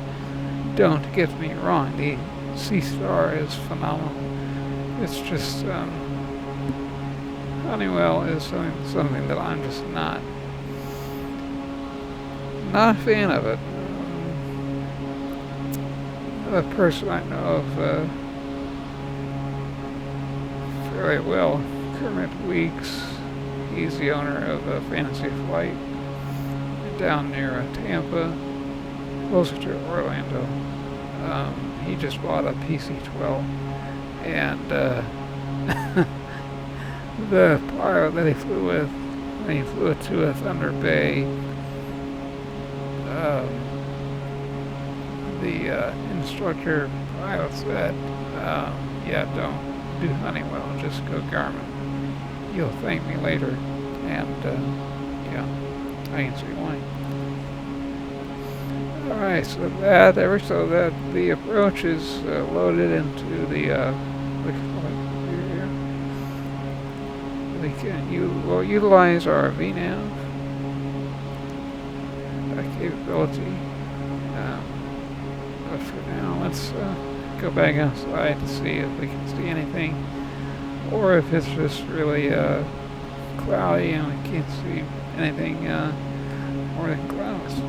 S1: Don't get me wrong. The Seastar is phenomenal. It's just Honeywell is something that I'm just not a fan of it. A person I know of fairly well, Kermit Weeks. He's the owner of Fantasy Flight down near Tampa, closer to Orlando. He just bought a PC-12, and the pilot that he flew with, when he flew it to a Thunder Bay, the instructor pilot said, yeah, don't do Honeywell, just go Garmin. You'll thank me later. And yeah, I can see why. Alright, so that the approach is loaded into the we can utilize our VNAV capability. But for now, let's go back outside to see if we can see anything, or if it's just really cloudy and we can't see anything more than clouds.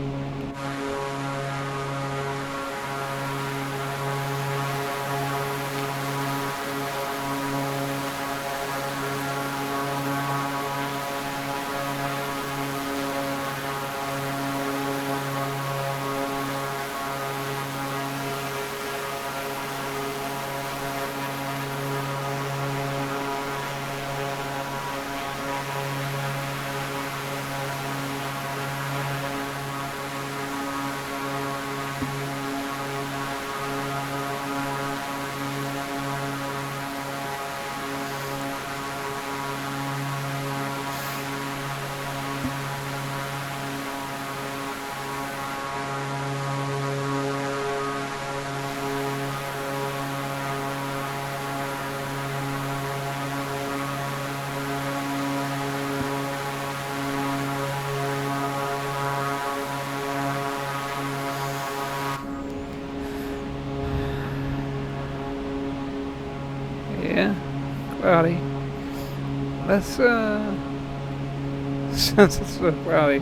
S1: Yeah, cloudy. Let's since it's so cloudy,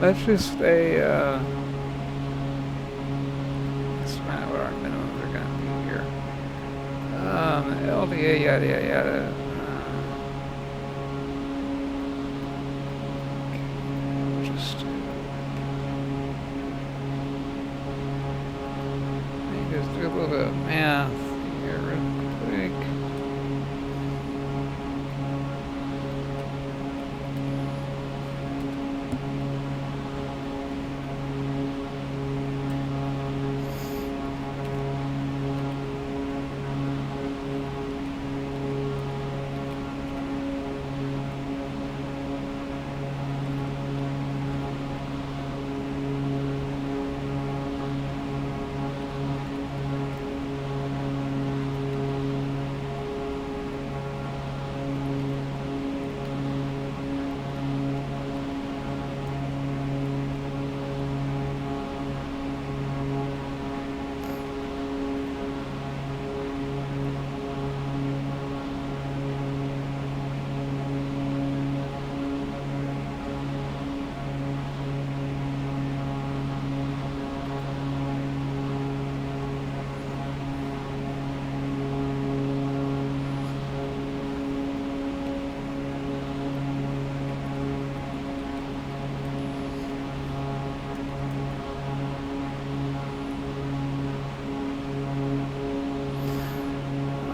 S1: let's just stay let's find out what our minimums are gonna be here. LDA yada yada yada. Just let me just do a little bit of math here real quick.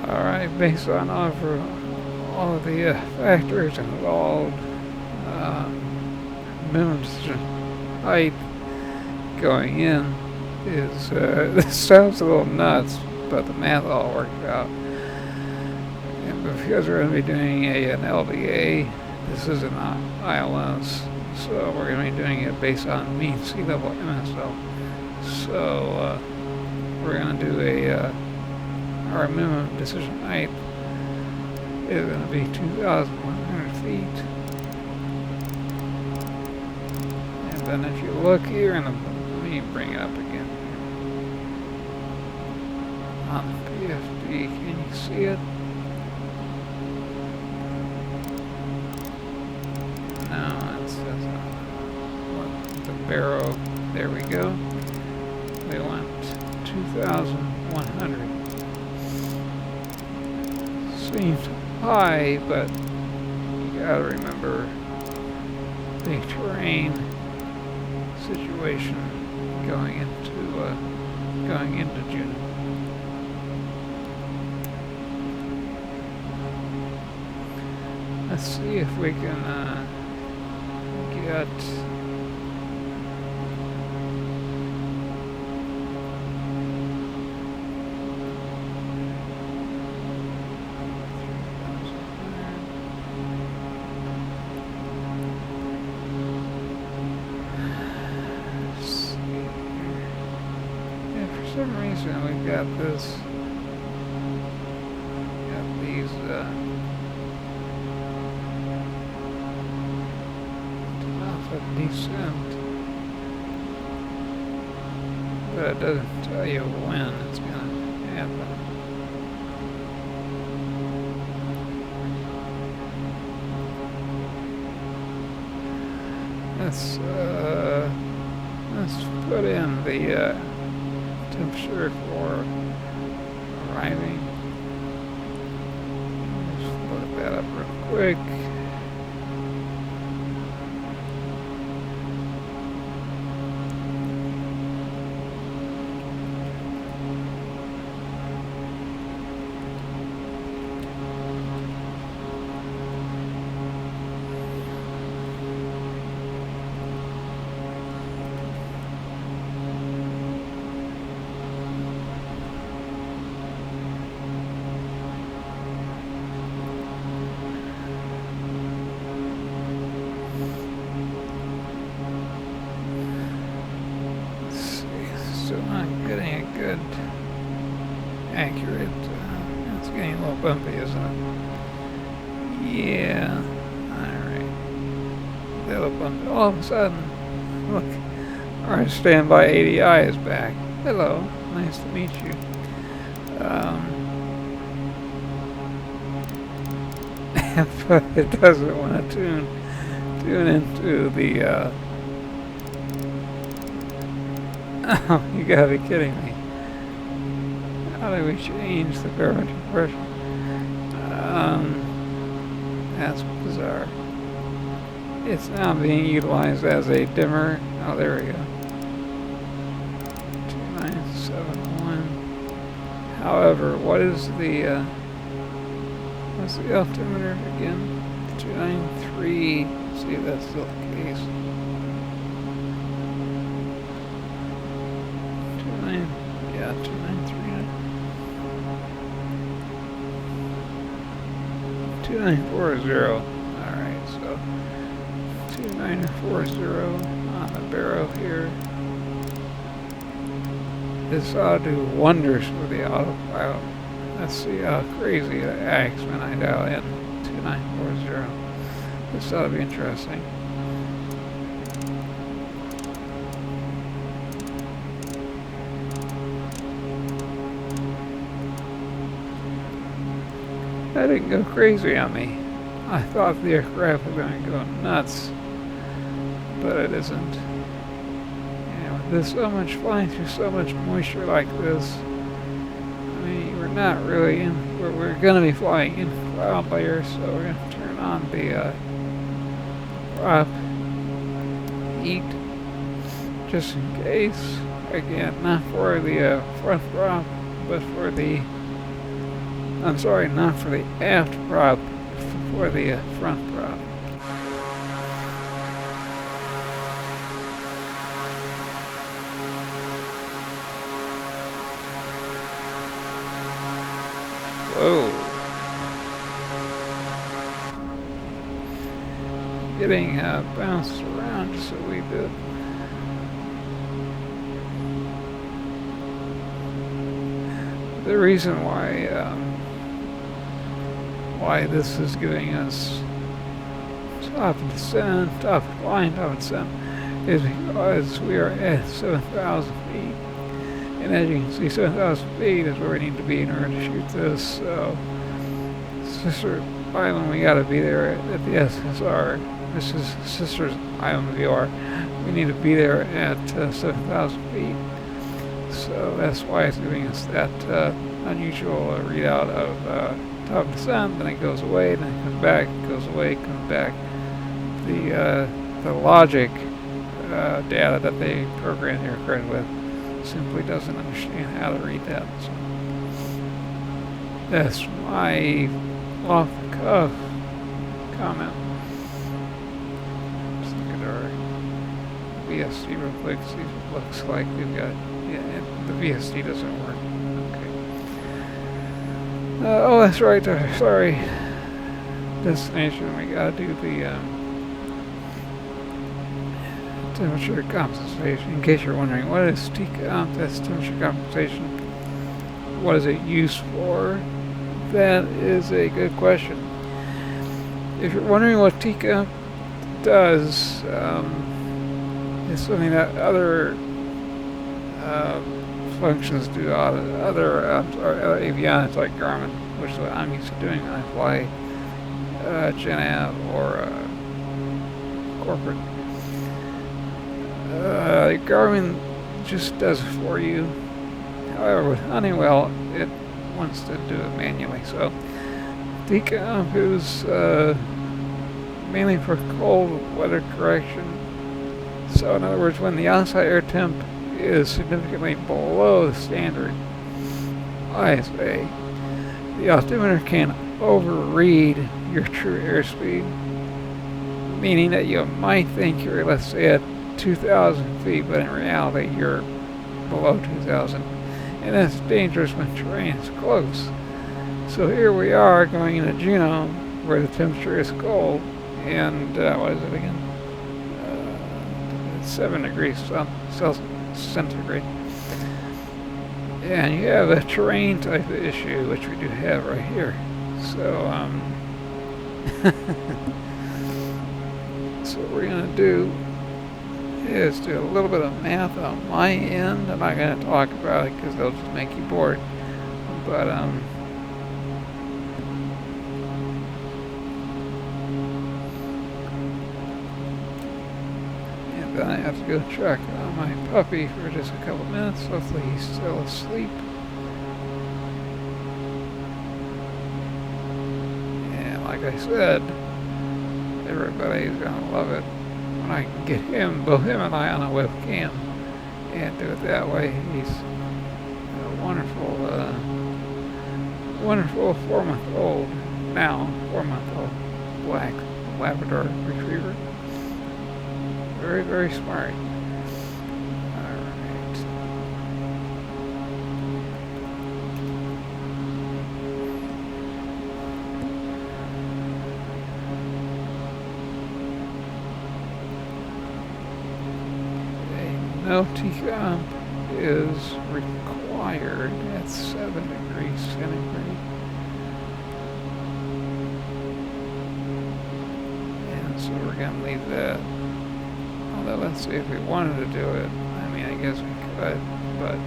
S1: Alright, based on all of the factors involved, minimum height going in is, this sounds a little nuts, but the math all worked out. And because we're going to be doing an LDA, this is an ILS, So we're going to be doing it based on mean sea level MSL. So we're going to do our minimum decision height is going to be 2,100 feet. And then if you look here in the, let me bring it up again. On the PFD, can you see it? No, it says the barrow. There we go. We want 2,100. Seems high, but you gotta remember the terrain situation going into Juneau. Let's see if we can get for some reason we've got this, got these alpha descent, but it doesn't tell you when it's going to happen. Let's put in the temperature for arriving. Just look that up real quick. Still not getting a good, accurate, it's getting a little bumpy, isn't it? Yeah, alright. Little bumpy. All of a sudden, look, our standby ADI is back. Hello, nice to meet you. But it doesn't want to tune into the, oh, you gotta be kidding me. How do we change the barometric pressure? That's bizarre. It's now being utilized as a dimmer. Oh, there we go. 2971. However, what's the altimeter again? 293. See if that's still the case. 2940. Alright, so 2940 on the barrel here. This ought to do wonders for the autopilot. Let's see how crazy it acts when I dial in 2940. This ought to be interesting. That didn't go crazy on me. I thought the aircraft was going to go nuts, but it isn't. And with this so much flying through so much moisture like this, I mean, we're not really in, we're going to be flying in cloud layer, so we're going to turn on the prop heat, just in case. Again, not for the front prop, but for the, I'm sorry, not for the aft prop, for the front prop. Whoa. Getting bounced around. just a wee bit. The reason why this is giving us top of descent, top of line, top of descent, is because we are at 7,000 feet. And as you can see, 7,000 feet is where we need to be in order to shoot this. So, Sister Island, we gotta be there at the SSR. This is Sister's Island VR. We need to be there at 7,000 feet. So that's why it's giving us that unusual readout of top of descent. Then it goes away, then it comes back, goes away, comes back. The logic data that they programmed the aircraft with simply doesn't understand how to read that. So that's my off-the-cuff comment. Let's look at our VSD real quick. See if it looks like we've got. Yeah, the VSD doesn't work. Okay. Oh, that's right. Sorry. Destination. We gotta do the temperature compensation. In case you're wondering, what is TComp? That's temperature compensation. What is it used for? That is a good question. If you're wondering what TComp does, it's something that other functions do. Other avionics like Garmin, which is what I'm used to doing when I fly GenAv or corporate. Garmin just does it for you. However, with Honeywell, it wants to do it manually. So, TComp is mainly for cold weather correction. So, in other words, when the outside air temp is significantly below the standard ISA, the altimeter can overread your true airspeed, meaning that you might think you're, let's say, at 2,000 feet, but in reality you're below 2,000, and that's dangerous when terrain is close. So here we are going into Juneau, where the temperature is cold, and what is it again? 7 degrees centigrade. And you have a terrain type of issue, which we do have right here. So, so what we're going to do is do a little bit of math on my end. I'm not going to talk about it because they'll just make you bored. But, and then I have to go check on my puppy for just a couple minutes. Hopefully he's still asleep. And like I said, everybody's going to love it when I can get him, both him and I, on a webcam and do it that way. He's a wonderful, wonderful 4-month-old, now 4-month-old black Labrador retriever. Very, very smart. Alright. No TComp is required at 7 degrees centigrade. And so we're going to leave that. Although, let's see if we wanted to do it. I mean, I guess we could, but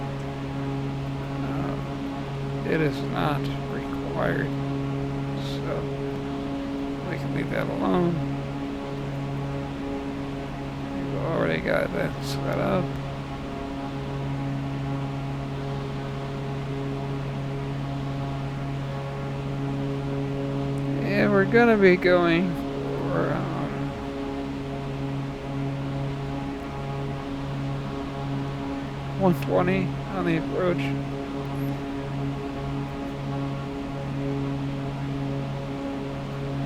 S1: it is not required. So we can leave that alone. We've already got that set up. And we're going to be going for 120 on the approach.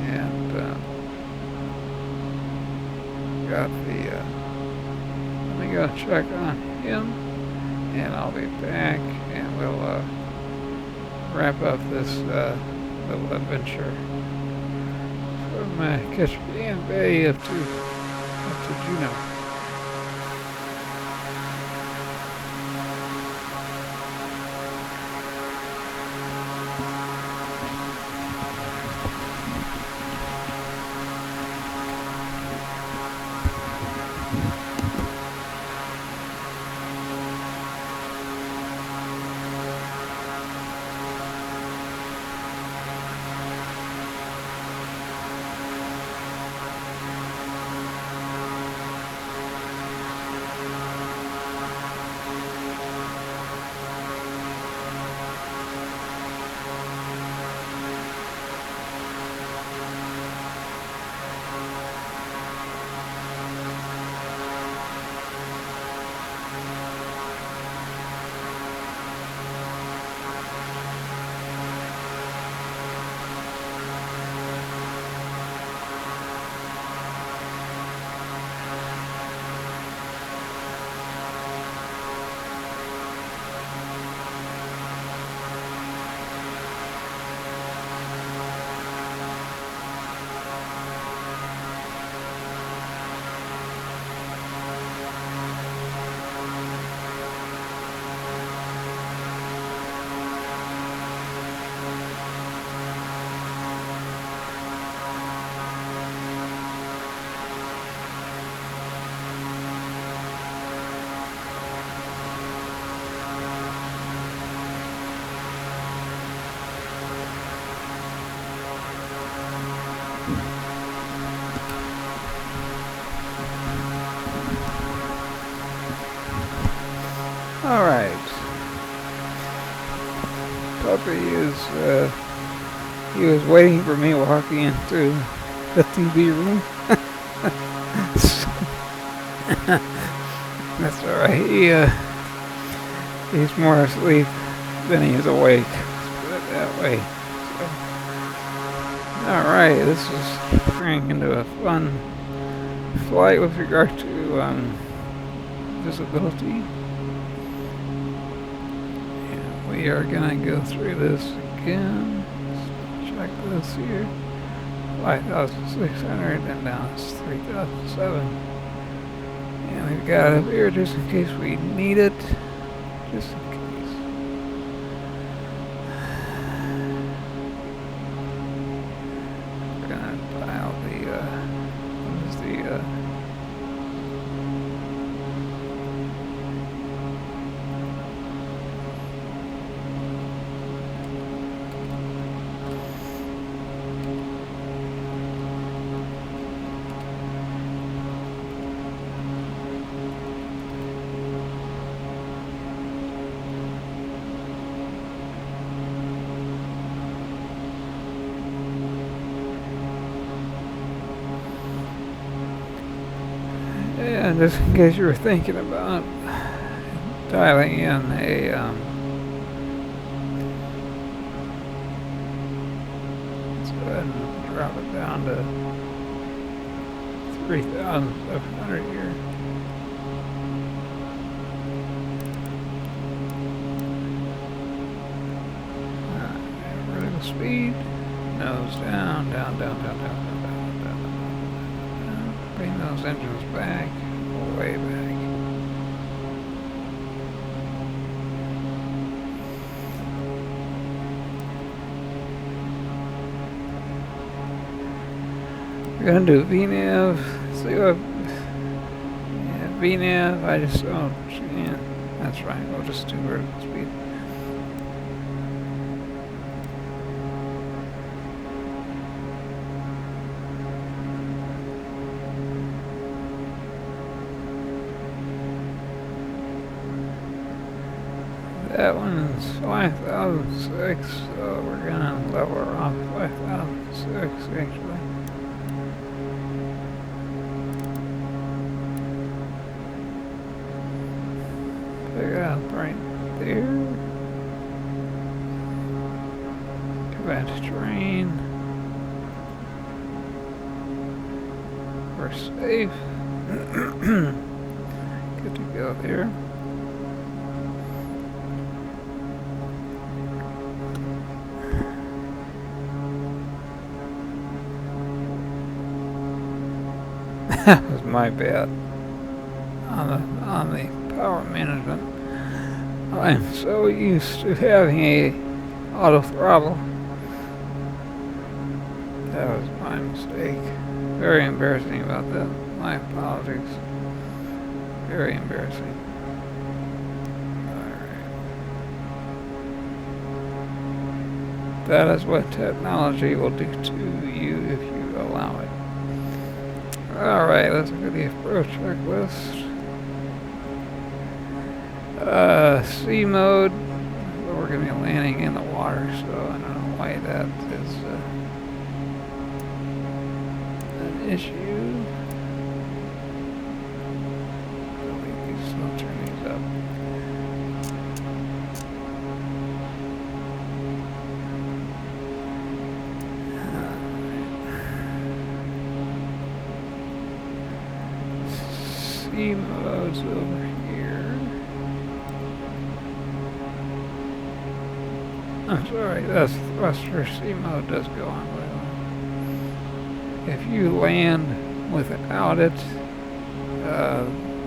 S1: And got the let me go check on him, and I'll be back, and we'll wrap up this little adventure from Ketchikan Bay up to Juneau. Alright. Puppy he was waiting for me walking into the TV room. That's alright. He's more asleep than he is awake. Let's put it that way. So, alright, this is turning into a fun flight with regard to visibility. And we are gonna go through this again. Let's check this here. 5,600 and now it's 3,007. And we've got it up here just in case we need it. Just in case. We're gonna dial the what is the and just in case you were thinking about dialing in a let's go ahead and drop it down to 3,700 here. Vertical speed, nose down, down, down, down, down, down, down, down, down. Bring those engines back, way back. We're gonna do VNAV. See what? Yeah, VNAV. I just yeah, that's right. We'll just do vertical speed. That one's 5,006, so we're gonna level her off 5,006 actually. Pick it up right there. Come back to terrain. We're safe. Good to go there. That was my bad on the power management. I'm so used to having a auto throttle. That was my mistake. Very embarrassing about that. My apologies. Very embarrassing. Alright. That is what technology will do to you if you allow it. Alright, let's look at the approach checklist. C mode, well, we're going to be landing in the water, so I don't know why that is an issue. I'll turn these up. C mode's over here. I'm sorry, that's thruster. C mode does go on well. If you land without it,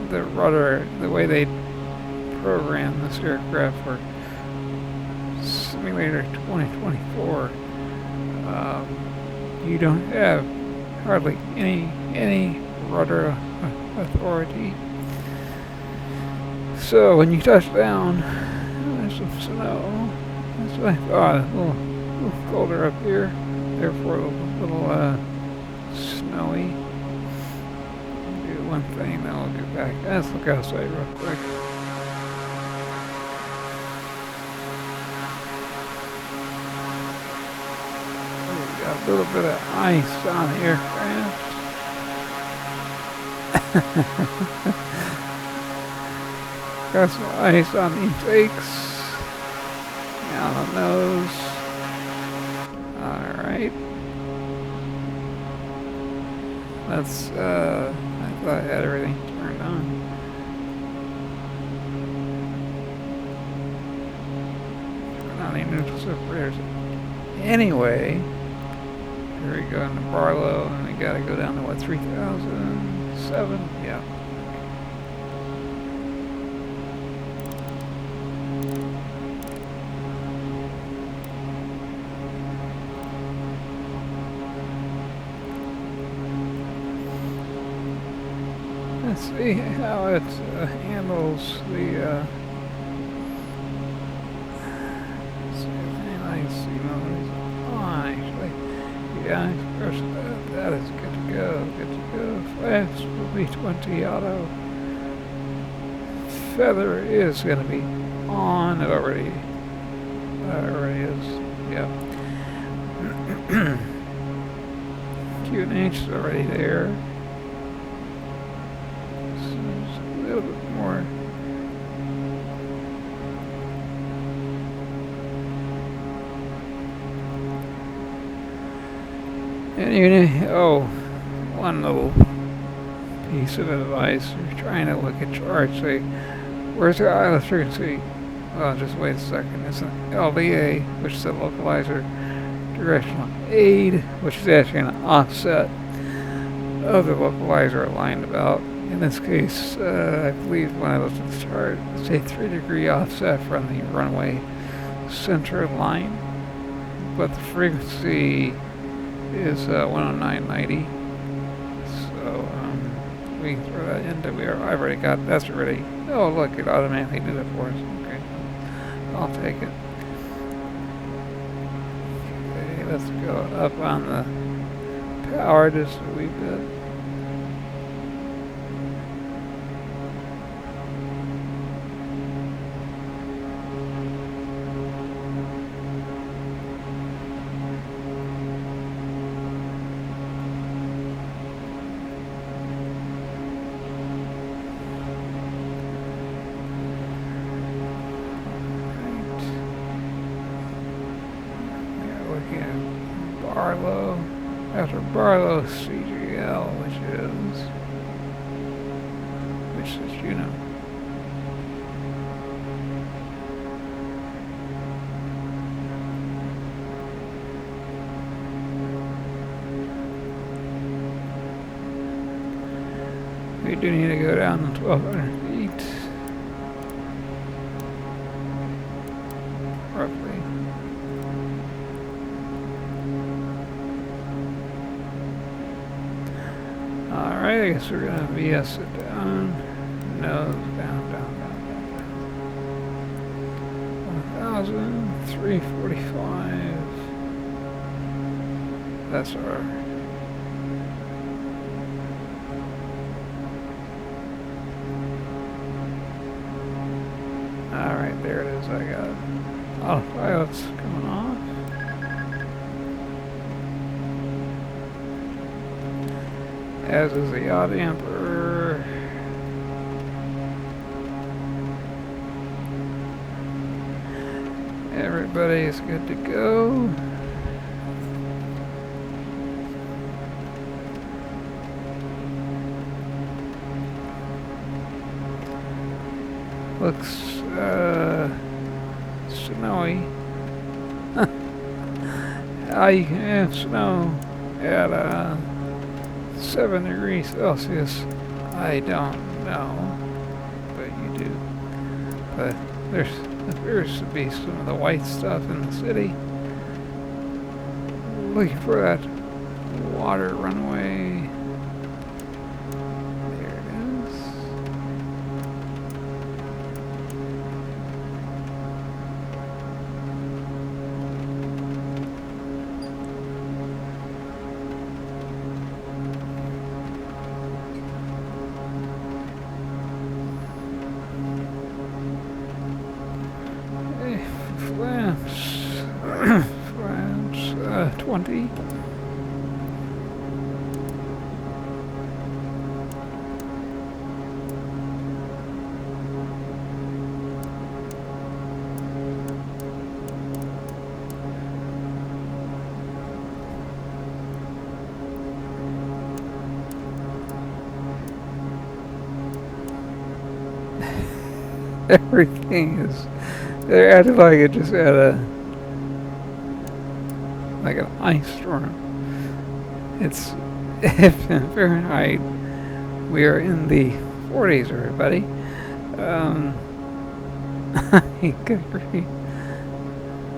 S1: the rudder, the way they program this aircraft for Simulator 2024, you don't have hardly any rudder authority. So when you touch down, there's some snow. That's what I thought. A little colder up here, therefore a little snowy. Do one thing, then we'll get back. Let's look outside real quick. little bit of ice on the aircraft. Got some ice on the intakes. On the nose. Alright. That's, I thought I had everything turned on. Turn on the neutral separators. Anyway, here we go into Barlow, and we gotta go down to what, 3007? Yeah. Let's see how it handles the yeah, of course, that is good to go, good to go. Flaps will be 20 auto. Feather is going to be on. It already is, yeah. Q&H is already there. So there's a little bit more. And one little piece of advice, you're trying to look at charts, say, where's the ILS frequency? Well, just wait a second. It's an LDA, which is a localizer directional aid, which is actually an offset of the localizer aligned about. In this case, I believe when I looked at the chart, it's a 3-degree offset from the runway center line, but the frequency is 109.90, so we can throw that into. I've already got that's already. Oh look, it automatically did it for us. Okay, I'll take it. Okay, let's go up on the power just a wee bit. Barlow, after Barlow, CGL, which is Juneau. We do need to go down to 1,200 feet, roughly. Alright, I guess we're going to VS it down. Nose down, down, down, down, down. 1,345. That's our... Alright, there it is. I got autopilot's coming off. As is the Yacht Emperor. Everybody is good to go. Looks snowy. How you can have snow at 7 degrees Celsius, I don't know, but you do. But there appears to be some of the white stuff in the city. Looking for that water runway. There it is. Flaps 20. Everything is. They're acting like it just had like an ice storm. It's in Fahrenheit. We are in the 40s, everybody. Good grief.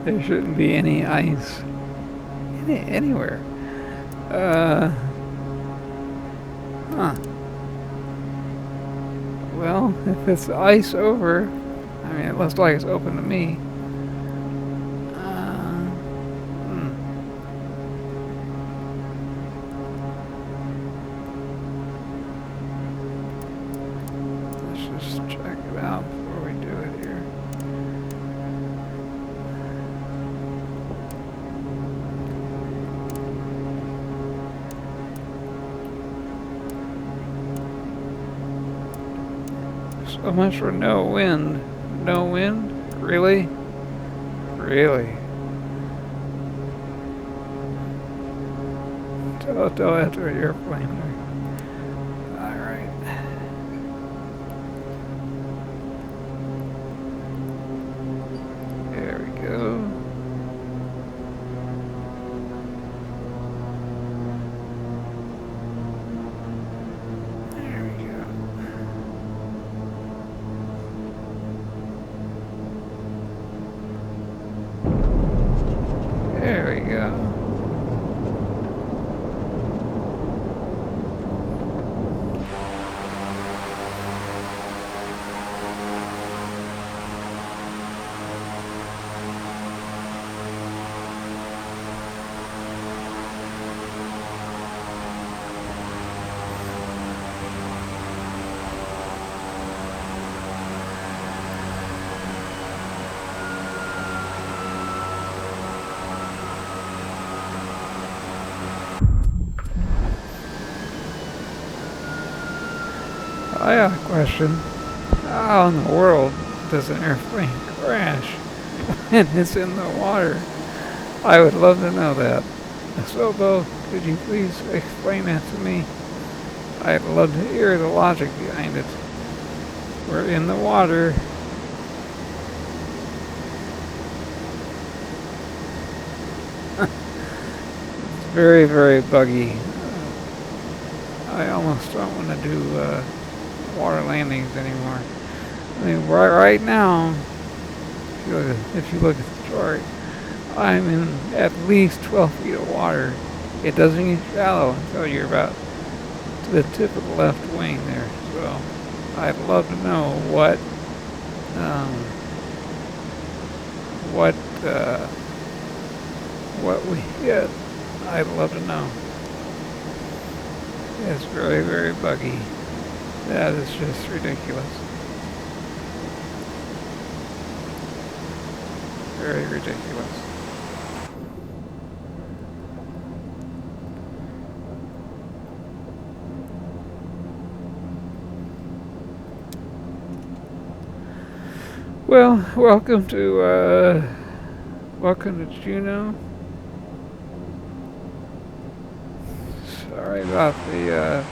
S1: There shouldn't be any ice anywhere. Huh. Well, if it's ice over, I mean, it looks like it's open to me. Let's just check it out before we do it here. So much for no wind. No wind? Really? Really? Tell that to an airplane there. Alright. There we go. There we go. There we go. I got a question. How in the world does an airplane crash when it's in the water? I would love to know that. Asobo, could you please explain that to me? I'd love to hear the logic behind it. We're in the water. It's very, very buggy. I almost don't want to do water landings anymore. I mean, right now, if you look at the chart, I'm in at least 12 feet of water. It doesn't get shallow until you're about to the tip of the left wing there. So I'd love to know what we hit. I'd love to know. It's very, very buggy. That is just ridiculous. Very ridiculous. Well, welcome to Juneau. Sorry about the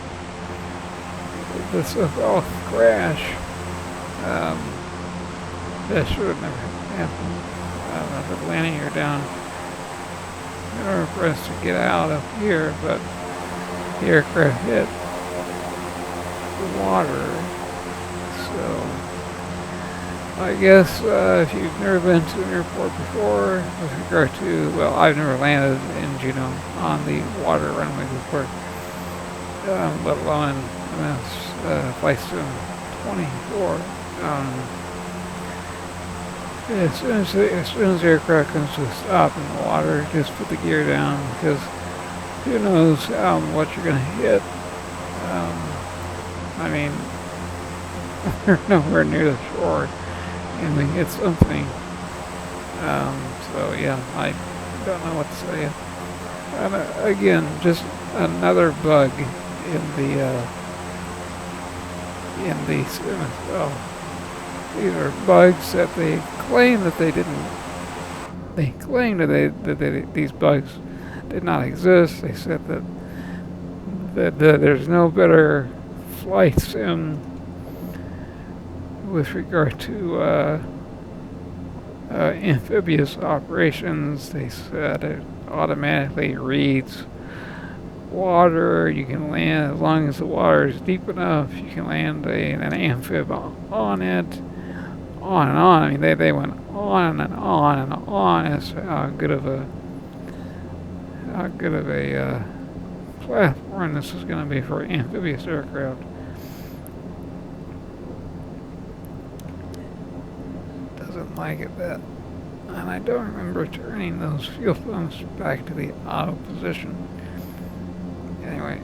S1: so-called crash. That should have never happened. The landing here down in order for us to get out up here, but the aircraft hit the water. So I guess if you've never been to an airport before, with regard to, well, I've never landed in Juneau on the water runway before, let alone Flight Sim 24. As soon as the aircraft comes to a stop in the water, just put the gear down, because who knows what you're going to hit. I mean, we're nowhere near the shore, and we hit something. So yeah, I don't know what to say. Again, just another bug in these sim as well. These are bugs that they claim that they didn't. They claim that these bugs did not exist. They said that there's no better flight sim with regard to amphibious operations, they said it automatically reads water. You can land as long as the water is deep enough. You can land an amphib on it. On and on. I mean, they went on and on and on as how good of a platform this is going to be for amphibious aircraft. Doesn't like it that, and I don't remember turning those fuel pumps back to the auto position. Anyway,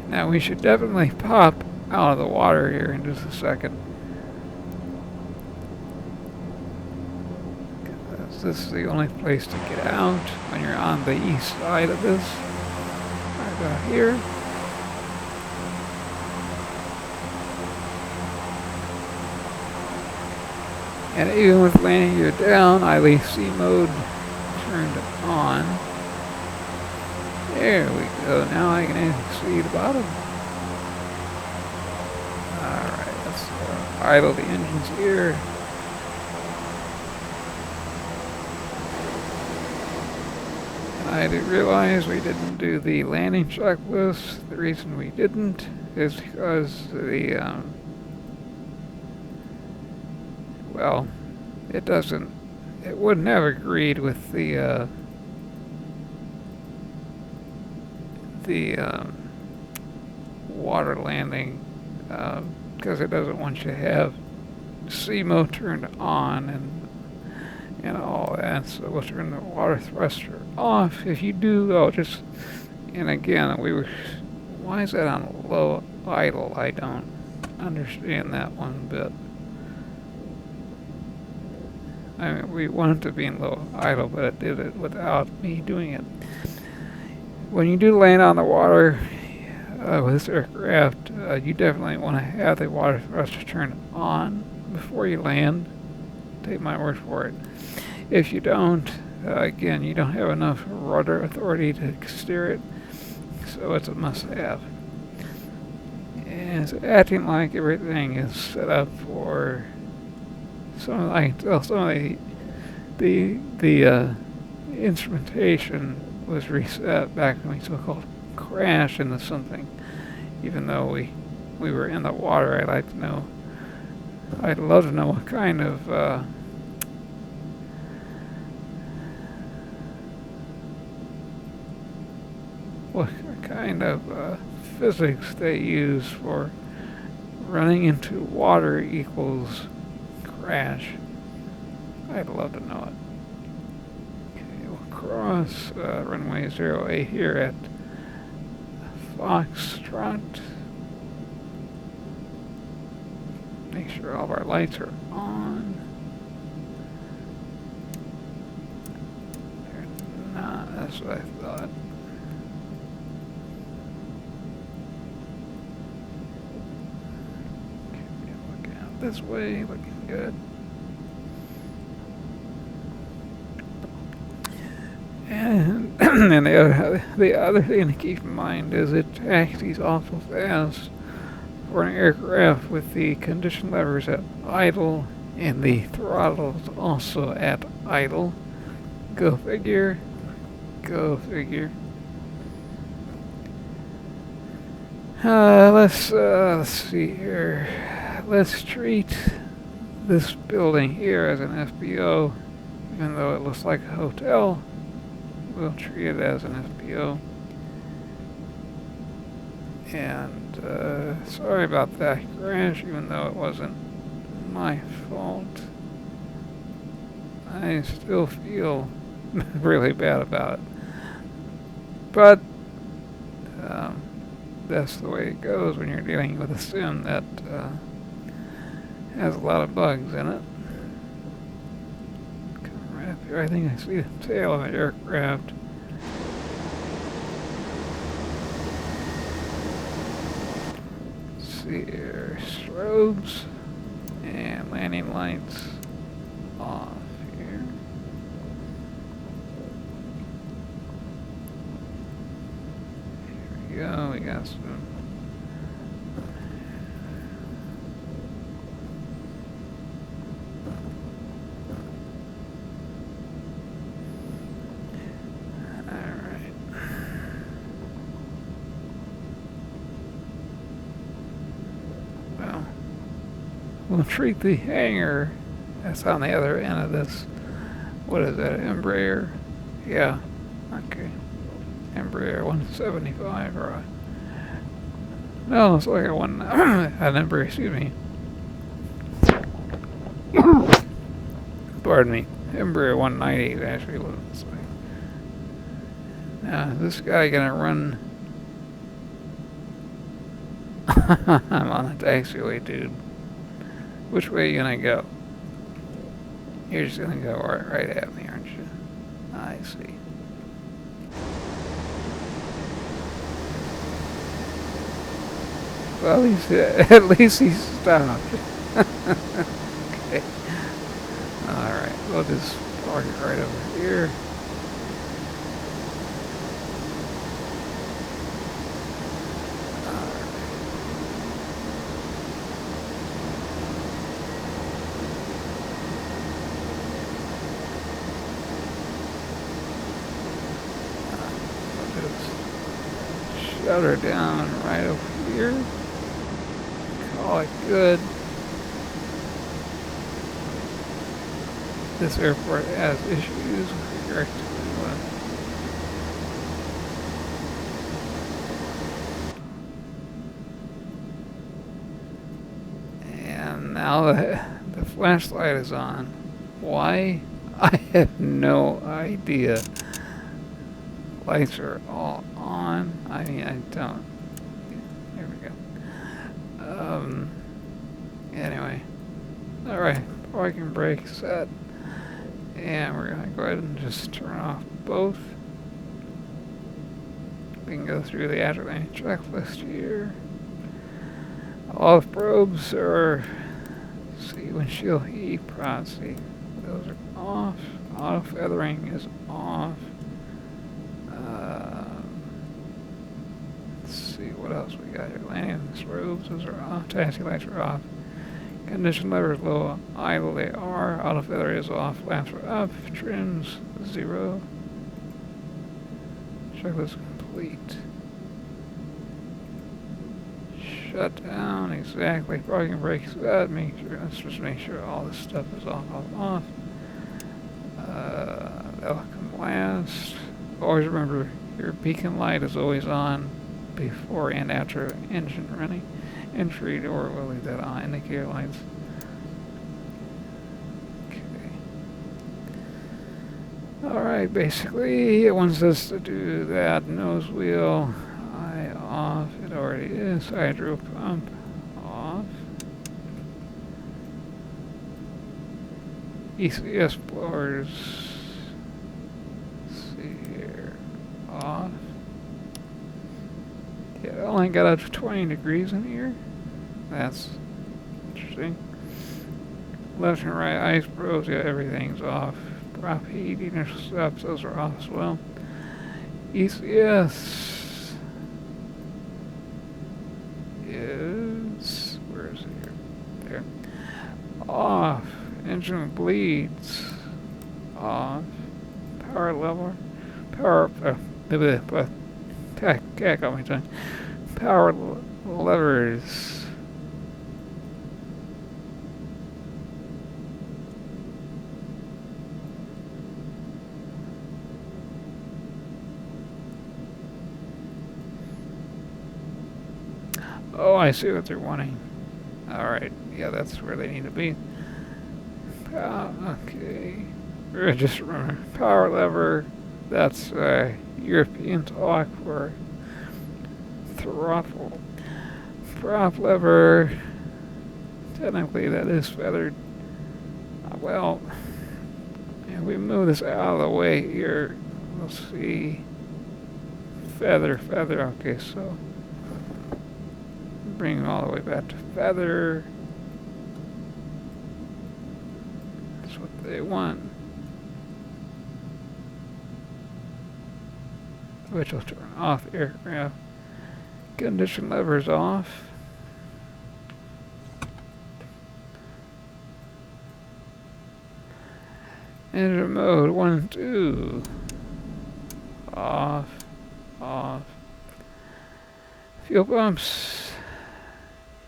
S1: now we should definitely pop out of the water here in just a second. This is the only place to get out when you're on the east side of this. Right about here. And even with landing gear down, I leave C mode turned on. There we go. Now I can actually see the bottom. Alright, let's idle the engines here. I did realize we didn't do the landing checklist. The reason we didn't is because well, it wouldn't have agreed with the water landing, because it doesn't want you to have C mode turned on and all that, so we'll turn the water thruster off. If you do, though, and again, why is that on low idle? I don't understand that one bit. I mean, we want it to be in low idle, but it did it without me doing it. When you do land on the water with this aircraft, you definitely want to have the water thruster turned on before you land. Take my word for it. If you don't, again, you don't have enough rudder authority to steer it, so it's a must-have. And it's acting like everything is set up for some of the instrumentation was reset back when we so-called crashed into something. Even though we were in the water, I'd love to know what kind of physics they use for running into water equals crash. I'd love to know it. Okay, we'll cross runway 08 here at Foxtrot. Make sure all of our lights are on. They're not, that's what I thought. Okay, looking out this way, looking good. And, and the other thing to keep in mind is it taxis awful fast for an aircraft with the condition levers at idle and the throttles also at idle. Go figure. Go figure. Let's see here. Let's treat this building here as an FBO, even though it looks like a hotel. We'll treat it as an FBO. And sorry about that crash, even though it wasn't my fault. I still feel really bad about it. But that's the way it goes when you're dealing with a sim that has a lot of bugs in it. Right up here, I think I see the tail of the aircraft. See here, strobes and landing lights off here. Here we go, we got some We'll treat the hangar. That's on the other end of this. What is that? Embraer? Yeah. Okay. Embraer 175 or no, it's like an Embraer, excuse me. Pardon me. Embraer 190 is actually what it's like. Now, is this guy gonna run? I'm on the taxiway, dude. Which way are you gonna go? You're just gonna go right at me, aren't you? I see. Well, at least he stopped. Okay. Alright, we'll just park it right over here. Shut her down right over here. Call it good. This airport has issues with regard to and now the flashlight is on. Why? I have no idea. Lights are all on. I mean, I don't. There we go. Anyway. Alright. Parking brake set. And we're going to go ahead and just turn off both. We can go through the Asobo checklist here. All the probes are, see, windshield heat, see, those are off. Auto feathering is off. Let's see what else we got here. Landing robes, those are off. Taxi lights are off. Condition lever is low. Idle they are. Auto feather is off. Lamps are up. Trims 0. Checklist complete. Shut down. Exactly. Parking brake set. Make sure. Let's just make sure all this stuff is off. That'll come last. Always remember your beacon light is always on before and after engine running. Entry door, we'll leave that on. Indicator lights. Okay. Alright, basically, it wants us to do that. Nose wheel, eye off. It already is. Hydro pump off. ECS blowers. Let's see here. Off. Yeah, it only got up to 20 degrees in here. That's interesting. Left and right ice probes, yeah, everything's off. Prop heat, initial steps, those are off as well. ECS is, where is it here? There. Off. Engine bleeds. Off. Power level. Power, cat got my tongue. Power levers. Oh, I see what they're wanting. Alright, yeah, that's where they need to be. Okay. Just remember, power lever, that's European talk for throttle. Prop lever, technically that is feathered. Well, if we move this out of the way here, we'll see feather, okay, so bring them all the way back to feather. That's what they want. Which will turn off the aircraft. Condition levers off. Engine mode 1, 2. Off. Fuel pumps.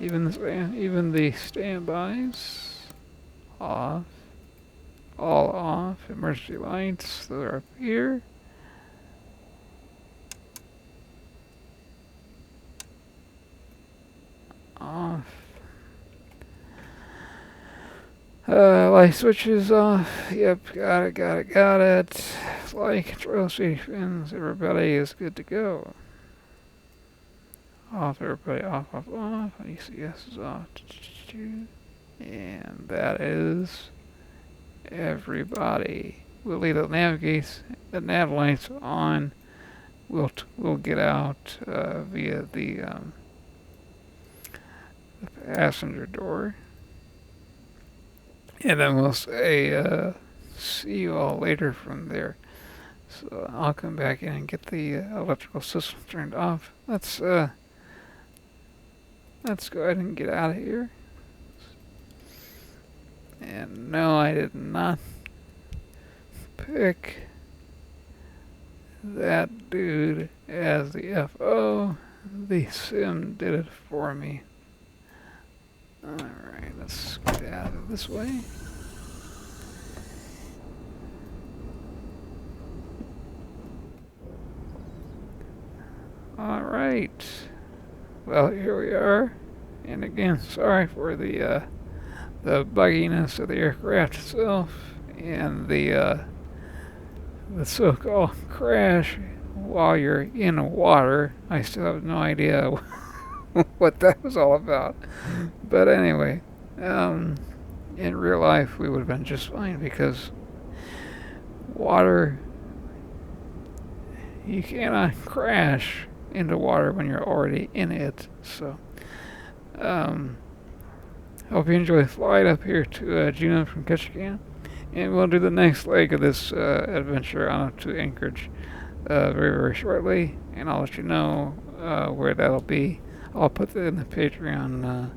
S1: Even the standbys off, all off. Emergency lights, they're up here. Off. Light switches off. Yep, got it. Light control stations. Everybody is good to go. Off, everybody off. ECS is off. And that is everybody. We'll leave the nav lights on. We'll get out via the passenger door. And then we'll say, see you all later from there. So I'll come back in and get the electrical system turned off. Let's go ahead and get out of here. And no, I did not pick that dude as the FO. The sim did it for me. Alright, let's get out of this way. Alright. Well, here we are. And again, sorry for the bugginess of the aircraft itself and the so-called crash while you're in water. I still have no idea what that was all about. But anyway, in real life we would have been just fine because water, you cannot crash into water when you're already in it. So, hope you enjoy the flight up here to Juneau from Ketchikan. And we'll do the next leg of this adventure on up to Anchorage very shortly. And I'll let you know where that'll be. I'll put that in the Patreon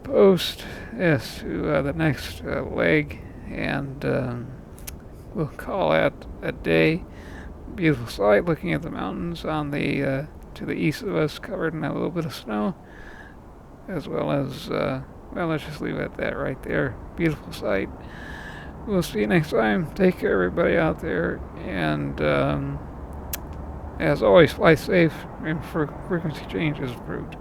S1: post as to the next leg. And we'll call that a day. Beautiful sight looking at the mountains on the to the east of us, covered in a little bit of snow, as well as well, let's just leave it at that right there. Beautiful sight. We'll see you next time. Take care, everybody out there, and as always, fly safe. And for frequency change is approved.